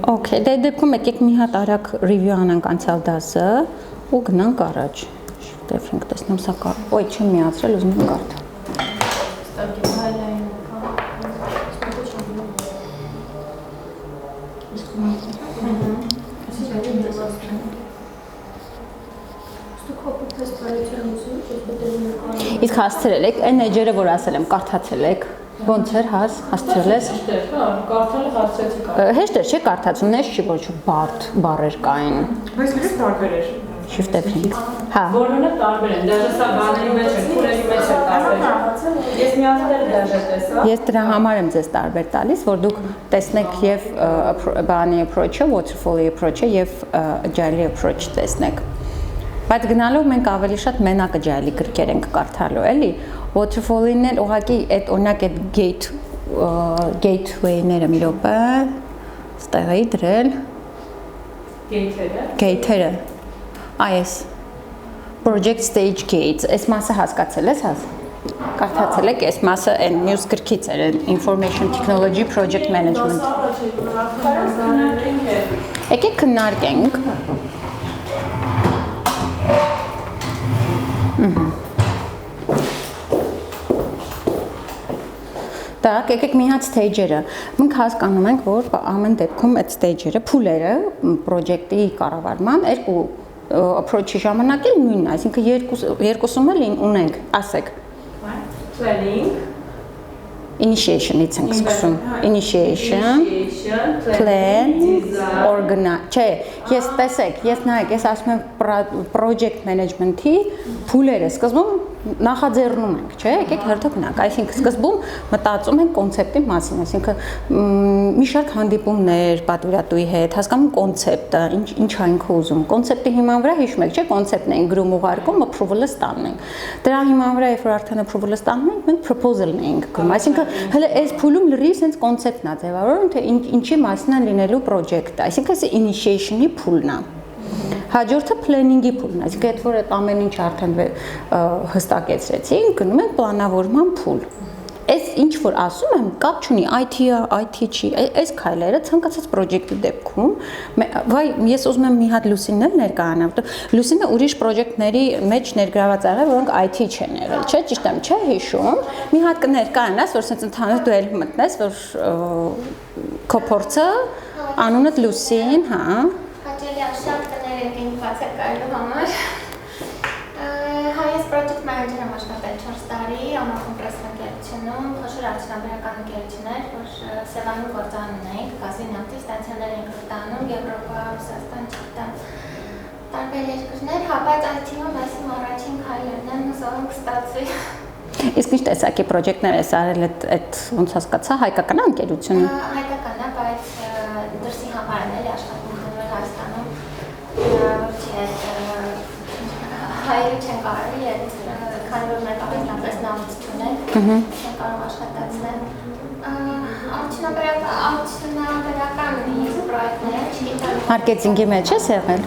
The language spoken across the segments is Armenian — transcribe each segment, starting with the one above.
Okay, դե դեպքում եկեք մի հատ արագ review անենք անցյալ դասը ու գնանք առաջ։ Շուտով տեսնեմ սա կա։ Ոյ, չեմ միացրել, ուզում եմ կարդալ։ Իսկ հասցրել եք, այն էջերը, որ ասել եմ, կարդացել եք, ոնց էր հասցրել ես։ Կարդալը հասցրեցի կարդալ։ Հեշտ էր, չէ՞ կարդացում, նես չի, որ բարդ բառեր կային։ Բայց դրանք տարբեր էր։ Shift F5։ Հա։ Բոլորը տարբեր են, դաժե սա բաների մեջ է, քուրերի մեջ է տարբեր։ Ես միացել եմ դաժե տեսա։ Ես դրա համար եմ ձեզ տարբեր տալիս, որ դուք տեսնեք եւ բանի approach-ը, waterfall approach-ը եւ agile approach տեսնեք։ Բայց գնալով մենք ավելի շատ մենակ agile գրքեր ենք կարդալու, էլի։ Waterfall-ին էլ ուղղակի այդ օրինակ այդ gateway-ները մի րոպե ստեղ էի դրել։ Gate-երը։ Այս project stage gates, այս մասը հասկացել ես հաս։ Կարդացել եք, այս մասը այն մյուս գրքից էր, information technology project management։ Եկեք քննարկենք։ Так, եկեք մի հատ stage-երը։ Մենք հասկանում ենք, որ ամեն դեպքում այդ stage-երը, փուլերը project-ի կառավարման երկու approach-ի ժամանակ էլ նույնն է, այսինքն երկուսում էլ ունենք, ասեք։ Planning, Initiation-ից ենք սկսում։ Initiation, plan, organize։ Չէ, ես տեսեք, ես նայեք, ես ասում եմ project management-ի փուլերը սկզբում նախաձեռնում ենք, չէ՞, եկեք հերթը գնանք, այսինքն սկզբում մտածում ենք կոնցեպտի մասին, այսինքն մի շարք հանդիպումներ պատվիրատուի հետ, հասկանում կոնցեպտը, ինչ ենք ուզում, կոնցեպտի հիման վրա հիշում եք, չէ՞, կոնցեպտն ենք գրում ուղարկում, approval-ը ստանում ենք։ Դրա հիման վրա, երբ որ արդեն approval-ը ստանում ենք, մենք proposal-ն ենք գրում, այսինքն հələ այս փուլում լրիվ sense կոնցեպտն է ձևավորվում, թե ինչի մասին է լինելու project-ը, այսինքն սա initiation-ի փուլն է։ Հաջորդը planning-ի փուլն է, այսինքն այդ որ այդ ամեն ինչ արդեն հստակեցրեցինք, գնում ենք պլանավորման փուլ։ Այս ինչ որ ասում եմ, կապ չունի IT-ը, IT չի, այս քայլերը ցանկացած project-ի դեպքում, վայ, ես ուզում եմ մի հատ Լուսինն էլ ներկայանամ, որտեղ Լուսինը ուրիշ project-ների մեջ ներգրաված եղել, որոնք IT չեն եղել, չէ՞, ճիշտ եմ, չէ՞ հիշում։ Մի հատ կներկայանաս, որ sense ընդհանուր դու էլ մտնես, որ քո փորձը անունդ Լուսին, հա։ Հաճելի շատ կներեք ինձ բացակայելու համար։ Հայոց project manager եմ աշխատել 4 տարի, ամառում պրեսվենգերությունում, խոշոր արդյունաբերական ընկերություններ, որ Սևանում գործարան ունենք, գազի նավթի ստացիաներ ենք վտանում, Եվրոպա, Ռուսաստան, չգիտեմ, տարբեր երկրներ, հա, բայց IT-ում այսիմ առաջին քայլերն են, հուսով եմ կստացվի։ Իսկ ինչ տեսակի պրոջեկտներ ես արել այդ ոնց հասկացա, հայկական ընկերությունը։ Հայկական է, բայց դրսի համար են էլի աշխատում խնդրել Հայաստանում, որ չի հայերի չեն կարելի, քանի որ մենք ամենապես նավթ չունենք, չեն կարող աշխատացնել։ Արդյունաբերական պրոյեկտներ, չգիտեմ։ Մարքեթինգի մեջ ես եղել։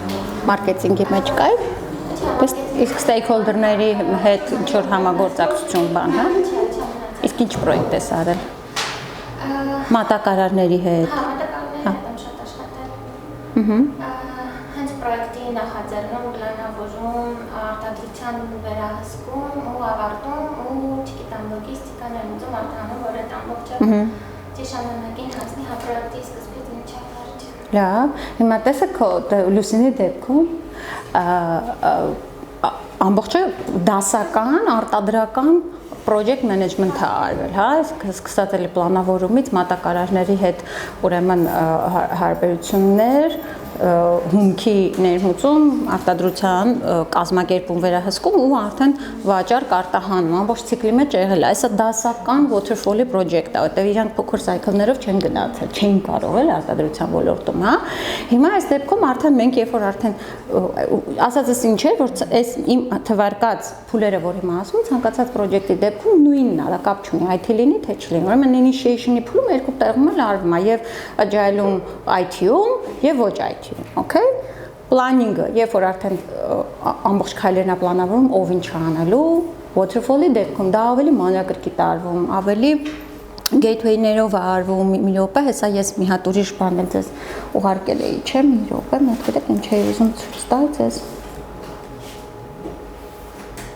Մարքեթինգի մեջ կայ։ Իսկ stakeholder-ների հետ ինչ որ համագործակցություն բան, հա։ Իսկ ինչ պրոյեկտ ես արել։ Մատակարարների հետ։ Հա, մատակարարների հետ եմ շատ աշխատել։ Հենց պրոյեկտի նախաձեռնում, պլանավորում, արտադրության վերահսկում ու ավարտում ու չգիտեմ լոգիստիկան եմ ուզում արտահանում, որ այդ ամբողջը ճիշտ ժամանակին հասնի հա պրոյեկտի սկզբից մինչև վերջ։ Լավ, հիմա տեսեք Լուսինի դեպքում ամբողջը դասական, արտադրական project management-ը արվել, հա, սկսած էլի պլանավորումից մատակարարների հետ ուրեմն հարաբերություններ, հումքի ներմուծում, արտադրության կազմակերպում վերահսկում ու արդեն վաճառք արտահանում, ամբողջ ցիկլի մեջ եղել է։ Այսա դասական waterfall-ի project-ը, որտեղ իրանք փոքր cycle-ներով չեն գնացել, չէին կարող էլ արտադրության ոլորտում, հա։ Հիմա այս դեպքում արդեն մենք երբ որ արդեն ասածս ինչ է, որ այս իմ թվարկած փուլերը, որ հիմա ասում, ցանկացած project-ի դեպքում նույնն է, դա կապ չունի, IT լինի, թե չլինի։ Ուրեմն initiation-ի փուլում երկու տեղում էլ արվում է, եւ agile-ում IT-ում եւ ոչ IT-ում, okay? Planning-ը, երբ որ արդեն ամբողջ քայլերն է պլանավորում, ով ինչ անելու, waterfall-ի դեպքում դա ավելի մանրակրկիտ արվում, ավելի gateway-ներով արվում մի րոպե, հեսա ես մի հատ ուրիշ բան եմ ձեզ ուղարկել էի, չէ՞, մի րոպե, մտք դեք ինչ էի ուզում ցույց տալ ձեզ։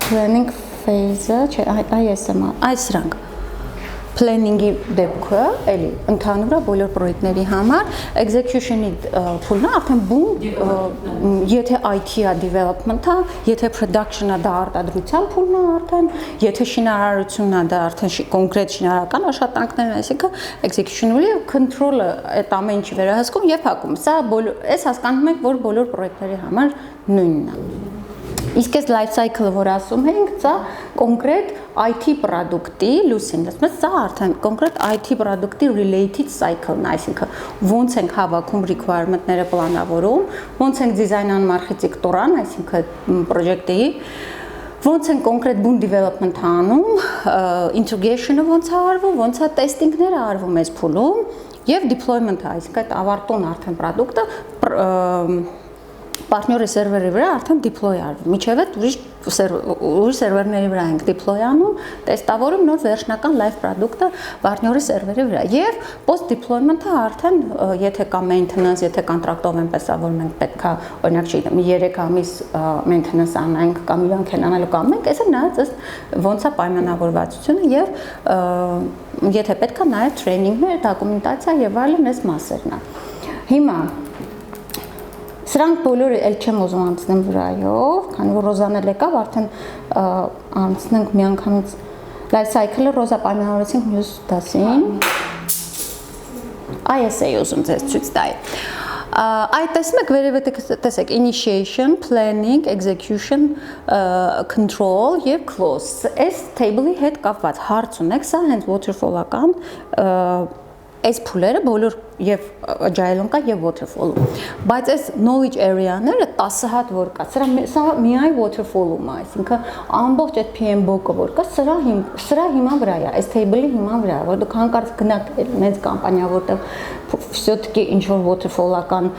Planning phase-ը, չէ, այս եմ, այս սրանք։ Planning-ի դեպքը, էլի, ընդհանուր է բոլոր պրոյեկտների համար, execution-ի փուլն է, արդեն բում, եթե IT-ա development-ա, եթե production-ա դա արտադրության փուլն է արդեն, եթե շինարարությունն է դա արդեն կոնկրետ շինարարական աշխատանքներն, այսինքն execution-ը control-ը այդ ամեն ինչի վերահսկում եւ հակում։ Սա այս հասկանում եք, որ բոլոր պրոյեկտների համար նույնն է։ Իսկ այս life cycle-ը, որ ասում ենք, սա կոնկրետ IT product-ի լուսին, ասում սա արդեն կոնկրետ IT product-ի related cycle-ն, այսինքն ոնց ենք հավաքում requirement-ները պլանավորում, ոնց ենք դիզայնանում արխիտեկտուրան, այսինքն project-ի, ոնց են կոնկրետ բուն development-ը անում, integration-ը ոնց է արվում, ոնց է testing-ները արվում այս փուլում եւ deployment-ը, այսինքն այդ ավարտուն արդեն product-ը partner server-ի վրա արդեն deploy արվում։ Միջև այդ ուրիշ server-ների վրա ենք deploy անում, տեստավորում նոր վերջնական live product-ը partner server-ի վրա։ Եվ post deployment-ը արդեն եթե կա maintenance, եթե կոնտրակտով այնպես է, որ մենք պետքա, օրինակ, չգիտեմ, 3 ամիս maintenance անենք կամ իրանք են անելու կամ մենք, այսը նայած ոնց է պայմանավորվածությունը եւ եթե պետքա նաեւ training-ներ, դոկումենտացիա եւ այլն այս մասերն է։ Հիմա Սրանք բոլորը էլ չեմ ուզում անցնեմ վրայով, քանի որ Ռոզան էլ եկավ, արդեն անցնենք միանգամից life cycle-ը Ռոզա պայմանավորեցինք մյուս դասին։ Այս էի ուզում ձեզ ցույց տալ։ Այդ տեսնում եք վերևը տեսեք initiation, planning, execution, control եւ close։ Այս table-ի հետ կապված հարց ունեք, սա հենց waterfall-ական այս փուլերը բոլոր եւ agile-ում կա եւ waterfall-ում։ Բայց այս knowledge area-ները 10 հատ որ կա, սա միայն waterfall-ում է, այսինքն ամբողջ այդ PMBOK-ը որ կա, սրա հիմա վրա է, այս table-ի հիմա վրա, որ դուք հանկարծ գնաք մեծ կամպանիա, որտեղ все-таки ինչ որ waterfall-ական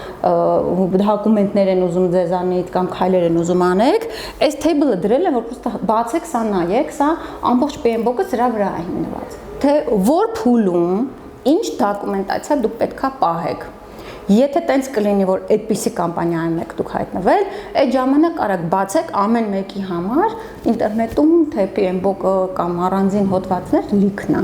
դոկումենտներ են ուզում ձեզանից կամ քայլեր են ուզում անեք, այս table-ը դրել են, որ պրոստը բացեք, սա նայեք, սա ամբողջ PMBOK-ը սրա վրա է հիմնված։ Թե որ փուլում ինչ դոկումենտացիա դուք պետքա պահեք։ Եթե տենց կլինի, որ այդպիսի կամպանիայում եք դուք հայտնվել, այդ ժամանակ արագ բացեք ամեն մեկի համար ինտերնետում թե PMBOK-ը կամ առանձին հոդվածներ լիքն է։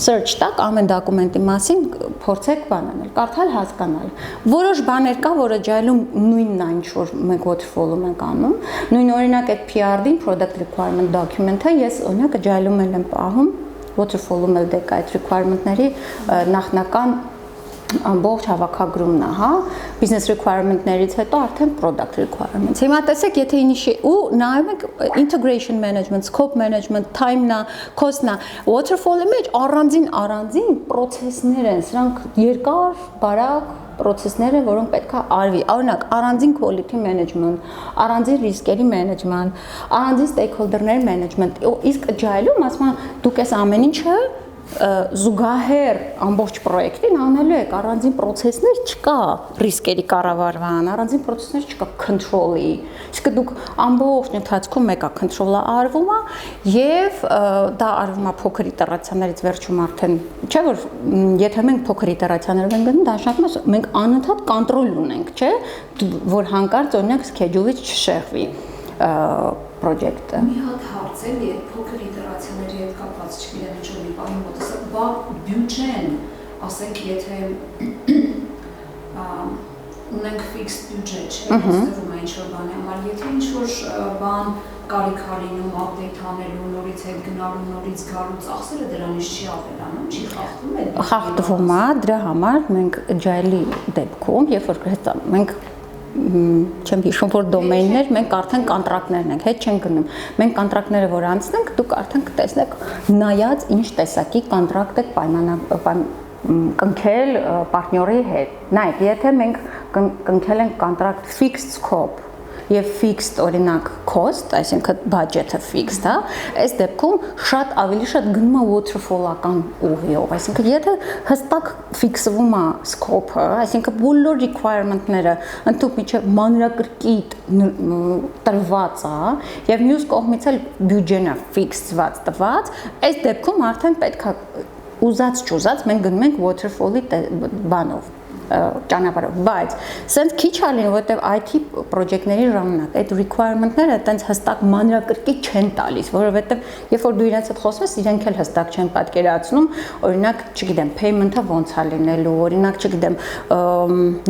Search տակ ամեն դոկումենտի մասին փորձեք բան անել, կարդալ, հասկանալ։ Որոշ բաներ կա, որ agile-ում նույնն է, ինչ որ մենք waterfall-ում ենք անում։ Նույն օրինակ այդ PRD, product requirement document-ը ես օրինակ agile-ում եմ պահում, waterfall-ում էլ դե կա այդ requirement-ների նախնական ամբողջ հավաքագրումն է, հա, business requirement-ներից հետո արդեն product requirements։ Հիմա տեսեք, եթե ու նայում եք integration management, scope management, time-նա, cost-նա, waterfall-ի մեջ առանձին process-ներ են, սրանք երկար, բարակ process-ներ են, որոնք պետք է արվի։ Օրինակ, առանձին quality management, առանձին ռիսկերի management, առանձին stakeholder-ների management։ Իսկ agile-ում ասում են, դուք այս ամեն ինչը զուգահեռ ամբողջ պրոյեկտին անելու եք, առանձին process-ներ չկա ռիսկերի կառավարման, առանձին process-ներ չկա control-ի։ Իսկ դուք ամբողջ ընթացքում մեկա control-ը արվում է եւ դա արվում է փոքր իտերացիաներից վերջում արդեն, չէ՞ որ եթե մենք փոքր իտերացիաներով ենք գնում, դա նշանակում է մենք անընդհատ control ունենք, չէ՞, որ հանկարծ օրինակ schedule-ից չշեղվի project-ը։ Մի հատ հարց է, երբ փոքր իտերացիաների հետ կապված չգիտեմ ինչ որ մի բանի մոտս, բա բյուջեն, ասենք եթե ունենք fixed budget, չէ՞, ստեղծվում է ինչ որ բանի համար, եթե ինչ որ բան կարիք լինում, update անելու, նորից հետ գնալու, նորից գալու, ծախսերը դրանից չի ավելանում, չի խախտվում է։ Խախտվում է, դրա համար մենք agile-ի դեպքում, երբ որ մենք չեմ հիշում որ դոմեյններ մենք արդեն կոնտրակտներն ենք, հետ չենք գնում։ Մենք կոնտրակտները որ անցնենք, դուք արդեն կտեսնեք նայած ինչ տեսակի կոնտրակտ եք կնքել պարտների հետ։ Նայեք, եթե մենք կնքել ենք կոնտրակտ fixed scope եւ fixed օրինակ cost, այսինքն budget-ը fixed, հա, այս դեպքում շատ ավելի շատ գնում է waterfall-ական ուղիով, այսինքն եթե հստակ fix-վում է scope-ը, այսինքն բոլոր requirement-ները ընդհանուր միջև մանրակրկիտ տրված է եւ մյուս կողմից էլ բյուջեն է fix-ված տված, այս դեպքում արդեն պետք է ուզած ճուզած մենք գնում ենք waterfall-ի բանով ճանապարհով, բայց սենց քիչ ալին, որովհետև IT պրոջեկտների ժամանակ այդ requirement-ները այտենց հստակ մանրակրկիտ չեն տալիս, որովհետև երբ որ դու իրենց հետ խոսում ես, իրենք էլ հստակ չեն պատկերացնում, օրինակ, չգիտեմ, payment-ը ոնց է լինելու, օրինակ, չգիտեմ,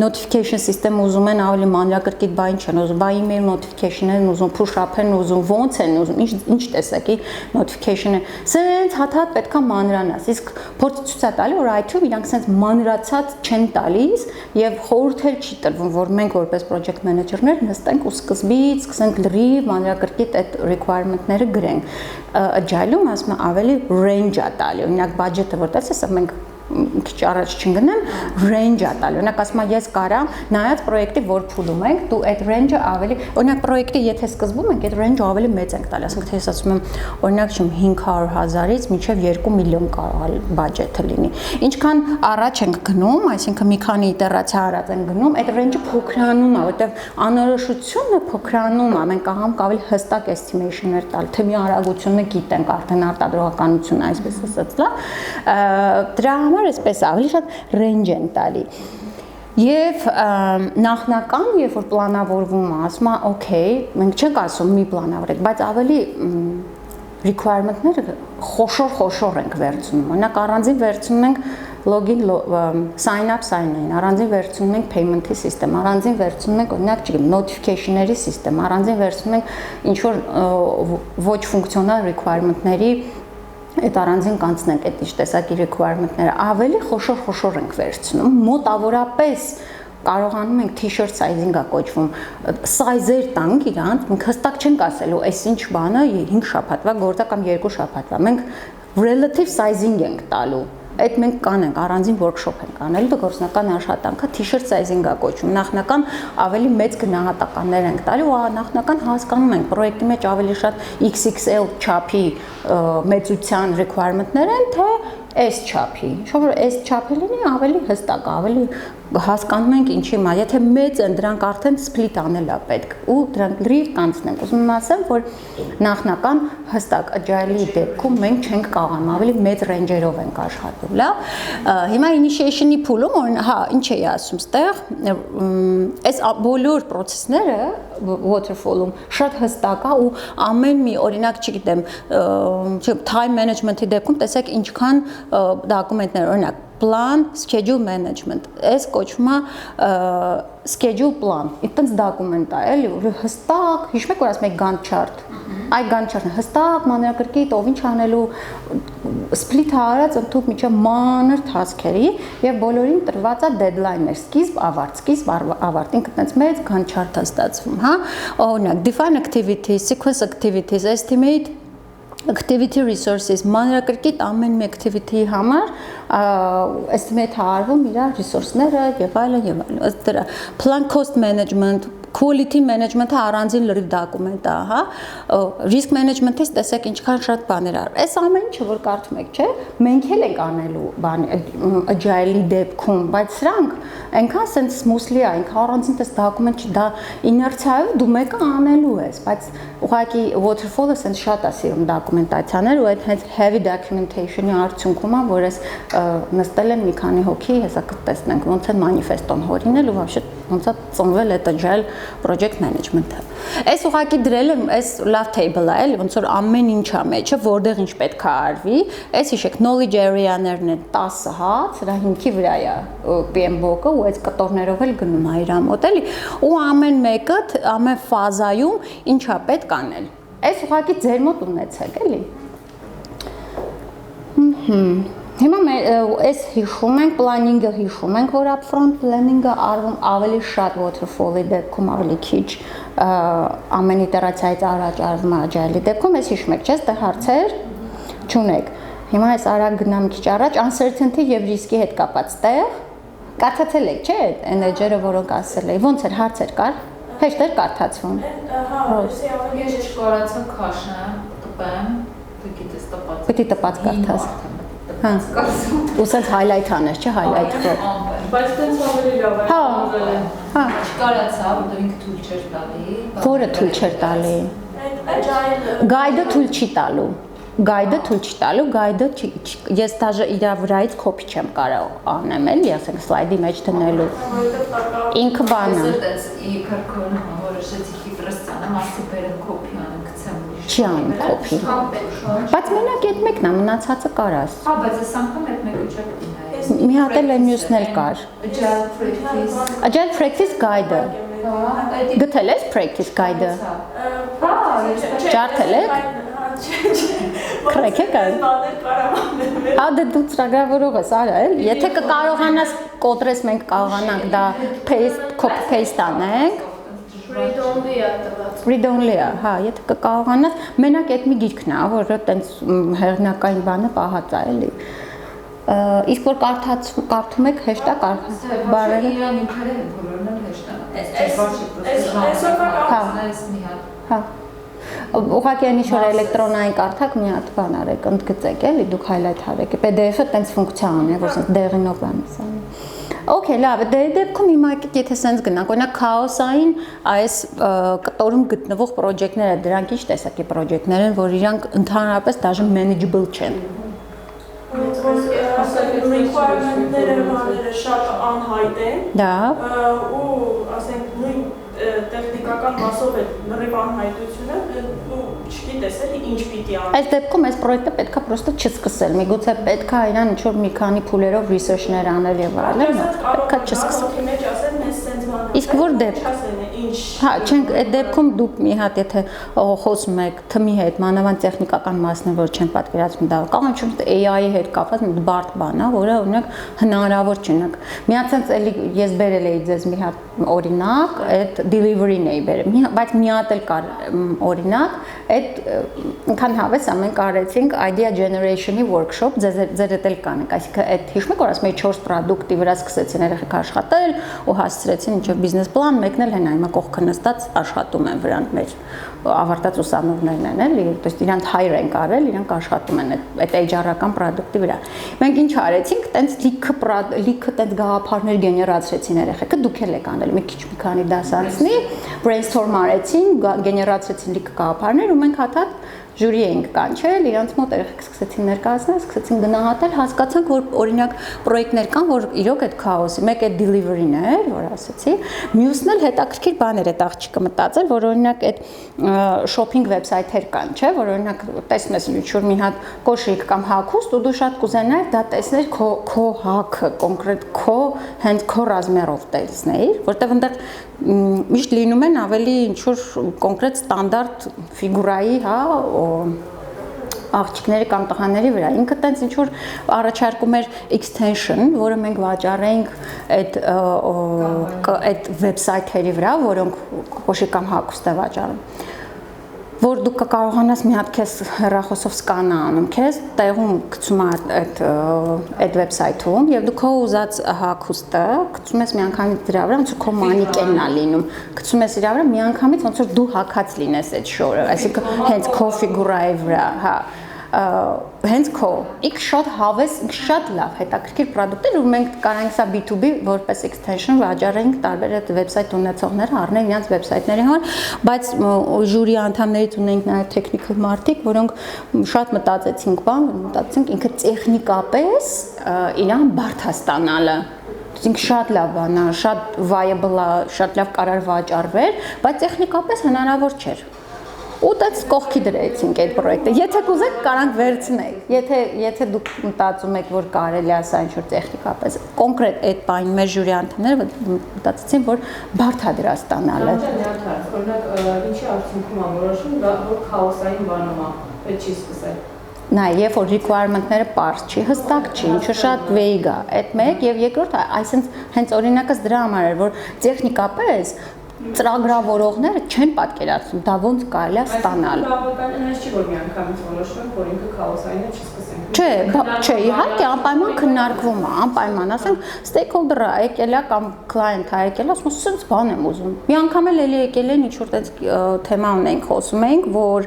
notification system ուզում են ավելի մանրակրկիտ բան չեն ուզում, բա email notification են ուզում, push-up են ուզում, ոնց են ուզում, ինչ տեսակի notification-ը, սենց հատ-հատ պետքա մանրանաս, իսկ փորձ ցույց է տալի, որ IT-ում իրանք սենց մանրացած չեն տալի եւ խորհուրդ էլ չի տրվում, որ մենք որպես project manager-ներ նստենք ու սկզբից սկսենք լրիվ մանրակրկիտ այդ requirement-ները գրենք։ Agile-ում ասում եմ ավելի range-ա տալի, օրինակ budget-ը որ տես, ասա մենք քիչ առաջ չընկնեմ, range-ա տալի։ Օրինակ ասում եմ ես կարամ նայած պրոյեկտի որ փուլում ենք, դու այդ range-ը ավելի, օրինակ պրոյեկտի եթե սկզբում ենք, այդ range-ը ավելի մեծ ենք տալի, ասենք թե ես ասում եմ, օրինակ չեմ 500,000-ից մինչև 2 միլիոն կարող է բաջետը լինի։ Ինչքան առաջ ենք գնում, այսինքն մի քանի իտերացիա առաջ ենք գնում, այդ range-ը փոքրանում է, որտեղ անորոշությունը փոքրանում է, մենք կարող ավելի հստակ estimation-ներ տալ, թե մի արագությունը գիտենք, արդեն արտադրողականությունը այսպես ասած, դրա համար այսպես ավելի շատ range են տալի։ Եվ նախնական, երբ որ պլանավորվում է, ասում է, օքեյ, մենք չենք ասում մի պլանավորեք, բայց ավելի requirement-ները խոշոր ենք վերցնում։ Օրինակ առանձին վերցնում ենք login, sign up, sign in, առանձին վերցնում ենք payment-ի system, առանձին վերցնում ենք օրինակ, չգիտեմ, notification-ների system, առանձին վերցնում ենք ինչ որ ոչ ֆունկցիոնալ requirement-ների այդ առանձին կանցնենք այդ ինչ տեսակի requirement-ները ավելի խոշոր ենք վերցնում, մոտավորապես կարողանում ենք t-shirt size-ին-ա կոչվում, size-եր տանք իրանց, մենք հստակ չենք ասելու, այս ինչ բանը 5 շաբաթվա գործա կամ 2 շաբաթվա, մենք relative sizing ենք տալու։ Այդ մենք կանենք, առանձին workshop ենք անելու, դա գործնական աշխատանքը t-shirt size-ին-ա կոչվում։ Նախնական ավելի մեծ գնահատականներ ենք տալի ու նախնական հասկանում ենք, պրոյեկտի մեջ ավելի շատ XXL չափի մեծության requirement-ներ են, թե S չափի։ Շո որ S չափը լինի ավելի հստակ, ավելի հասկանում ենք ինչի մա, եթե մեծ են դրանք արդեն split անել է պետք ու դրանք լրիվ կանցնենք։ Ուզում եմ ասեմ, որ նախնական հստակ agile-ի դեպքում մենք չենք կարողանում ավելի մեծ range-երով ենք աշխատում, լավ։ Հիմա initiation-ի փուլում, հա, ինչ էի ասում, ստեղ այս բոլոր process-ները waterfall-ում շատ հստակ է ու ամեն մի օրինակ, չգիտեմ, time management-ի դեպքում տեսեք ինչքան դոկումենտներ, օրինակ plan, schedule management, այս կոչվում է schedule plan, այդտենց դոկումենտ է, էլի, որ հստակ, հիշում եք որ ասում եք Gantt chart, այդ Gantt chart-ը հստակ մանրակրկիտ ով ինչ անելու, split արած ընդհանուր միջև մանր task-երի եւ բոլորին տրված է deadline-ներ, սկիզբ, ավարտ, ինքը այդպես մեծ Gantt chart-ը ստացվում, հա, օրինակ define activities, sequence activities, estimate activity resources, մանրակրկիտ ամեն մի activity-ի համար estimate հարվում իր resource-ները եւ այլն, ըստ դրա plan cost management, quality management-ը առանձին լրիվ դոկումենտ է, հա, risk management-ից տեսեք ինչքան շատ բաներ ար։ Այս ամեն ինչը որ կարդում եք, չէ, մենք էլ ենք անելու բան agile-ի դեպքում, բայց սրանք այնքան sense smoothly է, այնքան առանձին տես դոկումենտ չի, դա իներցիայով դու մեկը անելու ես, բայց ուղղակի waterfall-ը sense շատ է սիրում դոկումենտացիաներ ու այդ հենց heavy documentation-ի արդյունքում է, որ այս նստել են մի քանի հոգի, հեսա կտեսնենք ոնց են manifest-ոն հորինել ու вообще ոնց է ծնվել այդ agile project management-ը։ Այս ուղղակի դրել եմ, այս love table-ը էլի, ոնց որ ամեն ինչ է մեջը, որտեղ ինչ պետք է արվի։ Այս հիշեք knowledge area-ներն են 10 հատ, սրա հիմքի վրա է PMBOK-ը ու այս կտորներով էլ գնում է իր մոտ էլի։ Ու ամեն մեկը, ամեն ֆազայում ինչ է պետք անել։ Այս ուղղակի ձեր մոտ ունեցեք էլի։ Հիմա այս հիշում ենք, planning-ը հիշում ենք, որ upfront planning-ը արվում ավելի շատ waterfall-ի դեպքում, ավելի քիչ ամեն իտերացիայից առաջ արվում է agile-ի դեպքում, այս հիշում եք, չէ՞, ստե հարցեր չունեք։ Հիմա այս արագ գնամ քիչ առաջ, uncertainty եւ risk-ի հետ կապած տեղ, կարդացել եք, չէ՞, այն էջերը, որոնք ասել էի, ոնց էր հարցեր կար, հեշտ էր կարդացվում։ Հա, ես չկարացա քաշեմ, տպեմ, դու գիտես տպած։ Պիտի տպած կարդաս։ Հա, ու սենց highlight անես, չէ, highlight կոր։ Բայց տենց ավելի լավ է։ Հա, չկարացա, որտեղ ինքը թույլ չէր տալի։ որը թույլ չէր տալի։ Guide-ը թույլ չի տալու։ guide-ը թույլ չտալու, guide-ը ես դաժե իր վրայից copy չեմ կարող անեմ, էլի, ասենք slide-ի մեջ դնելու։ Ինքը բանը։ Իբր քոն որոշեցի Կիպրոսյանը մասը բերեմ copy անեմ, գցեմ։ Չի անում copy։ Բայց մենակ այդ մեկն է, մնացածը կարաս։ Հա, բայց այս անգամ այդ մեկը չեք դինա։ Մի հատ էլ մյուսն էլ կար։ Agile practice guide-ը։ Գտել ես practice guide-ը։ Հա, Ջարդել եք։ Քրեք եք այլ։ Հա դե դու ծրագրավորող ես, արա էլ։ Եթե կկարողանաս կոտրես մենք կարողանանք դա copy paste անենք։ Read only, հա, եթե կկարողանաս, մենակ այդ մի գիրքն է, որը տենց հեղինակային բանը պահած է, էլի։ Իսկ որ կարդում եք հեշտ է բարերը։ Իրան ինքերը բոլորն էլ հեշտ են։ Հա։ Ուղղակի այն ինչ-որ էլեկտրոնային կարդակ մի հատ բան արեք, ընդգծեք, էլի, դուք highlight արեք։ PDF-ը տենց ֆունկցիա ունի, որ ասենք դեղինով բան է։ Okay, լավ, դե դեպքում հիմա եթե սենց գնանք, օրինակ քաոսային այս կտորում գտնվող պրոջեկտները, դրանք ինչ տեսակի պրոջեկտներ են, որ իրանք ընդհանրապես դաժե manageable չեն։ Requirement-ները բաները շատ անհայտ են։ Դա ու ասենք նույն տեխնիկական մասով է լրիվ անհայտությունը ու չգիտես էլի ինչ պիտի անի։ Այս դեպքում այս պրոյեկտը պետքա պրոստը չսկսել, միգուցե պետքա իրան ինչ-որ մի քանի փուլերով research-ներ անել եւ այլն, պետքա չսկսել։ Մեջ ասել մեզ սենց բան։ Իսկ որ դեպք։ Հա, չենք այդ դեպքում դուք մի հատ եթե խոսում եք թմի հետ, մանավանդ տեխնիկական մասն է, որ չեն պատկերացնում դա, կամ ինչ-որ AI-ի հետ կապված մի բարդ բան է, որը օրինակ հնարավոր չունենք։ Մի հատ sense էլի ես բերել էի ձեզ մի հատ օրինակ, այդ delivery-ն էի բերել, բայց մի հատ էլ կար օրինակ, այդ ինքան հավես ամեն կարեցինք idea generation-ի workshop, ձեր էլ կանենք, այսինքն այդ հիշում եք, որ ասում էի 4 product-ի վրա սկսեցին երեխեք աշխատել ու հասցրեցին ինչ-որ business plan, մեկն էլ հենա հիմա կողքը նստած աշխատում են վրանք մեր ավարտած ուսանողներն են, էլի, то есть իրանք hire են կարել, իրանք աշխատում են այդ HR-ական product-ի վրա։ Մենք ինչ արեցինք, տենց լիքը տենց գաղափարներ գեներացրեցին երեխեքը, դուք էլ եք անել, մի քիչ մի քանի դաս անցնի, brainstorm արեցին, գեներացրեցին լիքը գաղափարներ ու մենք հատ ժյուրի էինք կանչել, իրանց մոտ երեխեք սկսեցին ներկայացնել, սկսեցին գնահատել, հասկացանք, որ օրինակ պրոյեկտներ կան, որ իրոք այդ քաոսի, մեկ այդ delivery-ն է, որ ասեցի, մյուսն էլ հետաքրքիր բաներ այդ աղջիկը մտածել, որ օրինակ այդ shopping website-եր կան, չէ, որ օրինակ տեսնում ես ինչ-որ մի հատ կոշիկ կամ հագուստ ու դու շատ կուզենայիր դա տեսնել քո հագը, կոնկրետ քո հենց քո ռազմերով տեսնել, որտեղ այնտեղ միշտ լինում են ավելի ինչ-որ կոնկրետ ստանդարտ ֆիգուրայի, հա, աղջիկների կամ տղաների վրա։ Ինքը տենց ինչ-որ առաջարկում էր extension, որը մենք վաճառենք այդ website-երի վրա, որոնք կոշիկ կամ հագուստ է վաճառում։ Որ դու կկարողանաս մի հատ քեզ հեռախոսով սկանա անում, քեզ տեղում գցում այդ վեբսայթում եւ դու քո ուզած հագուստը գցում ես միանգամից դրա վրա, ոնց որ քո մանիկենն է լինում, գցում ես դրա վրա միանգամից ոնց որ դու հագած լինես այդ շորը, այսինքն հենց քո ֆիգուրայի վրա, հա, հենց քո իք շատ հավես, շատ լավ հետաքրքիր պրոդուկտներ ու մենք կարանք սա B2B որպես extension վաճառենք տարբեր այդ վեբսայթ ունեցողները առնել իրենց վեբսայթների համար, բայց ժյուրի անդամներից ունենք նաև technical մարդիկ, որոնք շատ մտածեցինք ինքը տեխնիկապես իրան բարդ է ստանալը։ Ինքը շատ լավ բան է, շատ viable է, շատ լավ կարար վաճառվեր, բայց տեխնիկապես հնարավոր չէր։ Ու դա կողքի դրեցինք այդ պրոյեկտը։ Եթե կուզեք, կարանք վերցնեք։ Եթե դուք մտածում եք, որ կարելի է սա ինչ-որ տեխնիկապես, կոնկրետ այդ բանը մեր ժյուրի անդամները մտածեցին, որ բարդ է դրա ստանալը։ Օրինակ, ինչի արդյունքում է որոշում, որ քաոսային բանում է, պետք չի սկսել։ Նայ, երբ որ requirement-ները པարզ չի, հստակ չի, ինչը շատ vague է, այդ մեկ եւ երկրորդ, այսինքն հենց օրինակս դրա համար էր, որ տեխնիկապես ծրագրավորողները չեն պատկերացնում, դա ոնց կարելի է ստանալ։ Բավական այնպես չի, որ միանգամից որոշվում, որ ինքը քաոսային է, չսկսենք։ Չէ, իհարկե անպայման քննարկվում է, անպայման, ասենք stakeholder-ը եկել է կամ client-ը եկել է, ասում է, «Սենց բան եմ ուզում»։ Մի անգամ էլ էլի եկել են ինչ-որ տենց թեմա ունենք, խոսում ենք, որ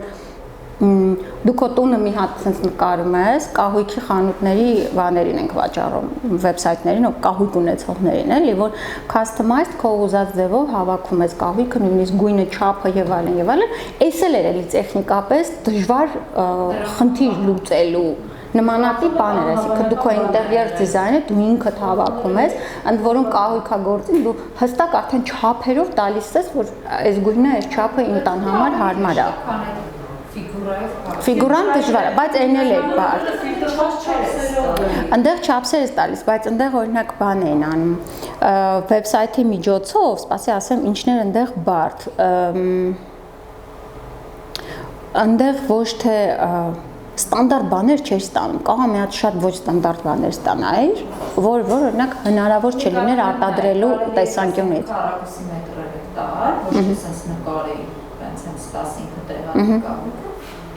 Դու քո տունը մի հատ sense նկարում ես, կահույքի խանութների բաներին ենք վաճառում, վեբսայթներին, ով կահույք ունեցողներին, էլի, որ customized քո ուզած ձևով հավաքում ես կահույքը, նույնիսկ գույնը, չափը եւ այլն եւ այլն, էս էլ էր էլի տեխնիկապես դժվար խնդիր լուծելու նմանատիպ բաներ, այսինքն դու քո ինտերիեր դիզայնը դու ինքդ հավաքում ես, ընդ որում կահույքագործին դու հստակ արդեն չափերով տալիս ես, որ այս գույնը, այս չափը իմ տան համար հարմար է։ Ֆիգուրան դժվար է, բայց այն էլ է բարդ։ Այնտեղ չափսեր ես տալիս, բայց այնտեղ օրինակ բան էին անում, վեբսայթի միջոցով, սպասի ասեմ, ինչն էր այնտեղ բարդ։ Այնտեղ ոչ թե ստանդարտ բաներ չէր ստանում, կարող մի հատ շատ ոչ ստանդարտ բաներ ստանայր, որ օրինակ հնարավոր չլիներ արտադրելու տեսանկյունից։ Քառակուսի մետրեր տար, ոչ թե sense նկարի, այնց 15 տեղանք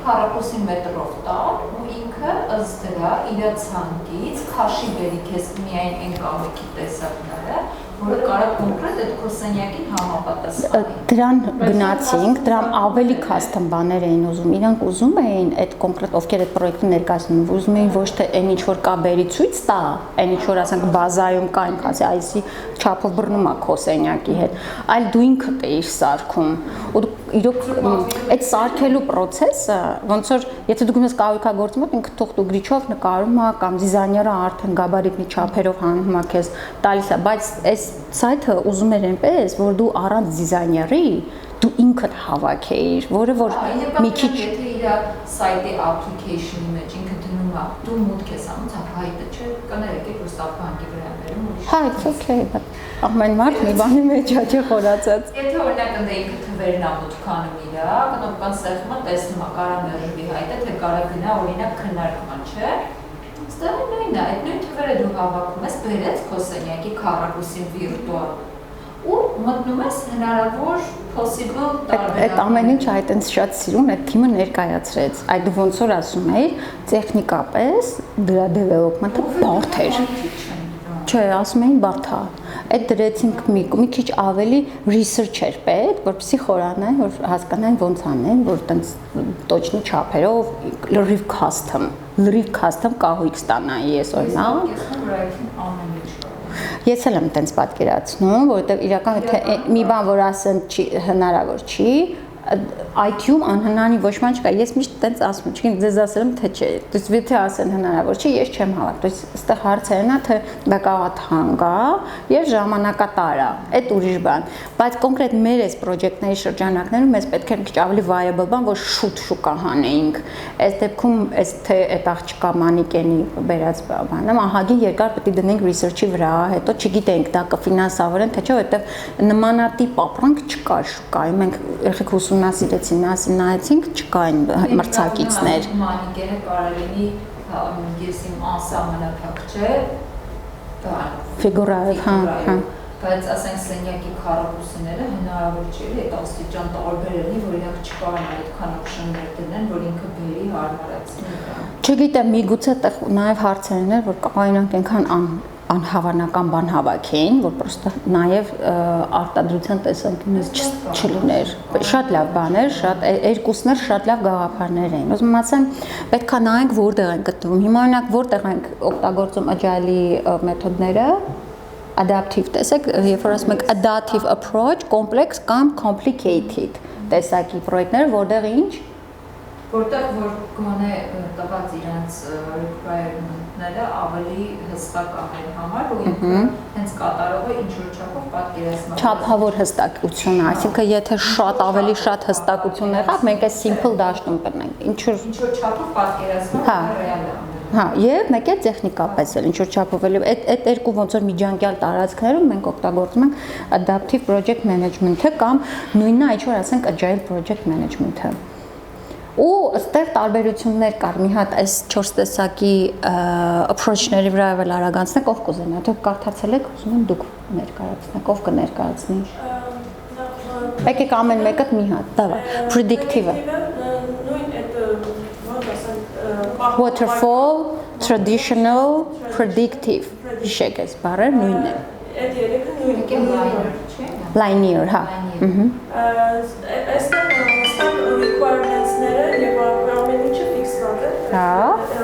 քառակուսի մետրով տար ու ինքը ըստ դրա իր ցանկից քաշի բերի քեզ միայն այն կահույքի տեսակները, որը կարող կոնկրետ այդ քո սենյակին համապատասխանի։ Դրան գնացինք, դրան ավելի custom բաներ էին ուզում։ Իրանք ուզում էին այդ կոնկրետ ովքեր այդ պրոյեկտը ներկայացնում, ուզում էին ոչ թե այն ինչ որ կա բերի ցույց տա, այն ինչ որ ասենք բազայում կա, ինք ասի այսի չափով բռնում է քո սենյակի հետ, այլ դու ինքդ էիր սարքում։ Ու իրոք այդ սարքելու process-ը ոնց որ եթե դու գնաս կահույքագործի մոտ ինքը թող դու գրիչով նկարում է կամ դիզայները արդեն գաբարիտնի չափերով հանում է քեզ տալիս է, բայց այս սայթը ուզում էր այնպես, որ դու առանց դիզայների դու ինքդ հավաքեիր, որը որ մի քիչ եթե իր սայթի application-ի մեջ ինքը դնում է, դու մուտք ես անում, ցավ հայտը չէ, կներեք որ սա բանկի վրա ներում ուրիշ։ Հա, it's okay, but ամեն մարդ մի բանի մեջ է խորացած։ Եթե օրինակ ընդ ինքը թվերն ա մուտքանում իրա, կնոպկան սեղմը տեսնում է կարա մերժվի հայտը, թե կարա գնա օրինակ քննարկման, չէ։ Ստեղ նույնն է, այդ նույն թվերը դու հավաքում ես, բերեց քո սենյակի քառակուսին վիրտուալ ու մտնում ես հնարավոր possible տարբերակներ։ Այդ ամեն ինչ այտենց շատ սիրուն այդ թիմը ներկայացրեց։ Այդ դու ոնց որ ասում էիր, տեխնիկապես դրա development-ը բարդ էր։ Չէ, ասում էին բարդ է։ Այդ դրեցինք մի քիչ ավելի research էր պետք, որպեսզի խորանային, որ հասկանային ոնց անեն, որ տենց точно չափերով լրիվ custom կահույք ստանայի ես օրինակ։ Ես էլ եմ տենց պատկերացնում, որովհետև իրական եթե մի բան որ ասեն հնարավոր չի, IT-ում անհնարի ոչ ման չկա։ Ես միշտ տենց ասում եմ, չգիտեմ ձեզ ասել եմ թե չէ։ Դուք եթե ասեն հնարավոր չի, ես չեմ հավատում։ То есть այստեղ հարցը նա թե դա կարող է թանկ է եւ ժամանակատար է։ Այդ ուրիշ բան։ Բայց կոնկրետ մեր այս պրոջեկտների շրջանակներում մեզ պետք է մի քիչ ավելի viable բան, որ շուտ շուկա հանեինք։ Այս դեպքում այս թե այդ աղջկա մանիկենի բերած բանը, ահագին երկար պետք է դնենք research-ի վրա, հետո չգիտենք դա կֆինանսավորեն թե չէ, որովհետեւ նմանատիպ ապրանք չկար շուկայում։ Մենք երեք ուսումնասիրեցին, նայեցինք, չկային մրցակիցներ։ Մանիկենը կարելի ես իմ անսահմանափակ չէ, ֆիգուրայով, հա։ Բայց ասենք սենյակի քառակուսիները հնարավոր չէ այդ աստիճան տարբերելի, որ իրենք չկարողան այդքան օպշններ դնեն, որ ինքը բերի հարմարացնի։ Չգիտեմ, միգուցե նաև հարցերն էր, որ կարող իրանք այնքան անհավանական բան հավաքեին, որ պրոստը նաև արտադրության տեսանկյունից չլիներ։ Շատ լավ բաներ, շատ երկուսն էլ շատ լավ գաղափարներ էին։ Ուզում ասեմ, պետքա նայենք որտեղ են գտնվում։ Հիմա օրինակ որտեղ ենք օգտագործում agile-ի մեթոդները, adaptive, տեսեք, երբ որ ասում ենք adaptive approach, complex կամ complicated տեսակի պրոյեկտներ, որտեղ ինչ որտեղ որ գոնե տված իրանց requirement-ները ավելի հստակ ամեն համար ու ինքը հենց կատարողը ինչ որ չափով պատկերացնում։ Չափավոր հստակություն, այսինքն եթե շատ ավելի շատ հստակություն եղավ, մենք այս simple դաշտում կնենք։ Ինչ որ չափով պատկերացնում ռեալ է։ Հա, եւ մեկ է տեխնիկապես էլ ինչ որ չափով էլ այդ երկու ոնց որ միջանկյալ տարածքներում մենք օգտագործում ենք adaptive project management-ը կամ նույնն է ինչ որ ասենք agile project management-ը։ Ու այստեղ տարբերություններ կար, մի հատ այս 4 տեսակի approach-ների վրա էլ արագանցնենք, ով կուզենա, դուք կարդացել եք, ուզում եմ դուք ներկայացնեք, ով կներկայացնի։ Եկեք ամեն մեկը մի հատ, դավա, predictive-ը։ Նույն այդ ոնց ասեմ, waterfall, traditional, predictive։ Հիշեք այս բառերը նույնն է։ Այդ երեքը նույնն է։ Linear, հա։ Այստեղ ստակ requirements-ները եւ ամեն ինչը ֆիքսված է։ Հա։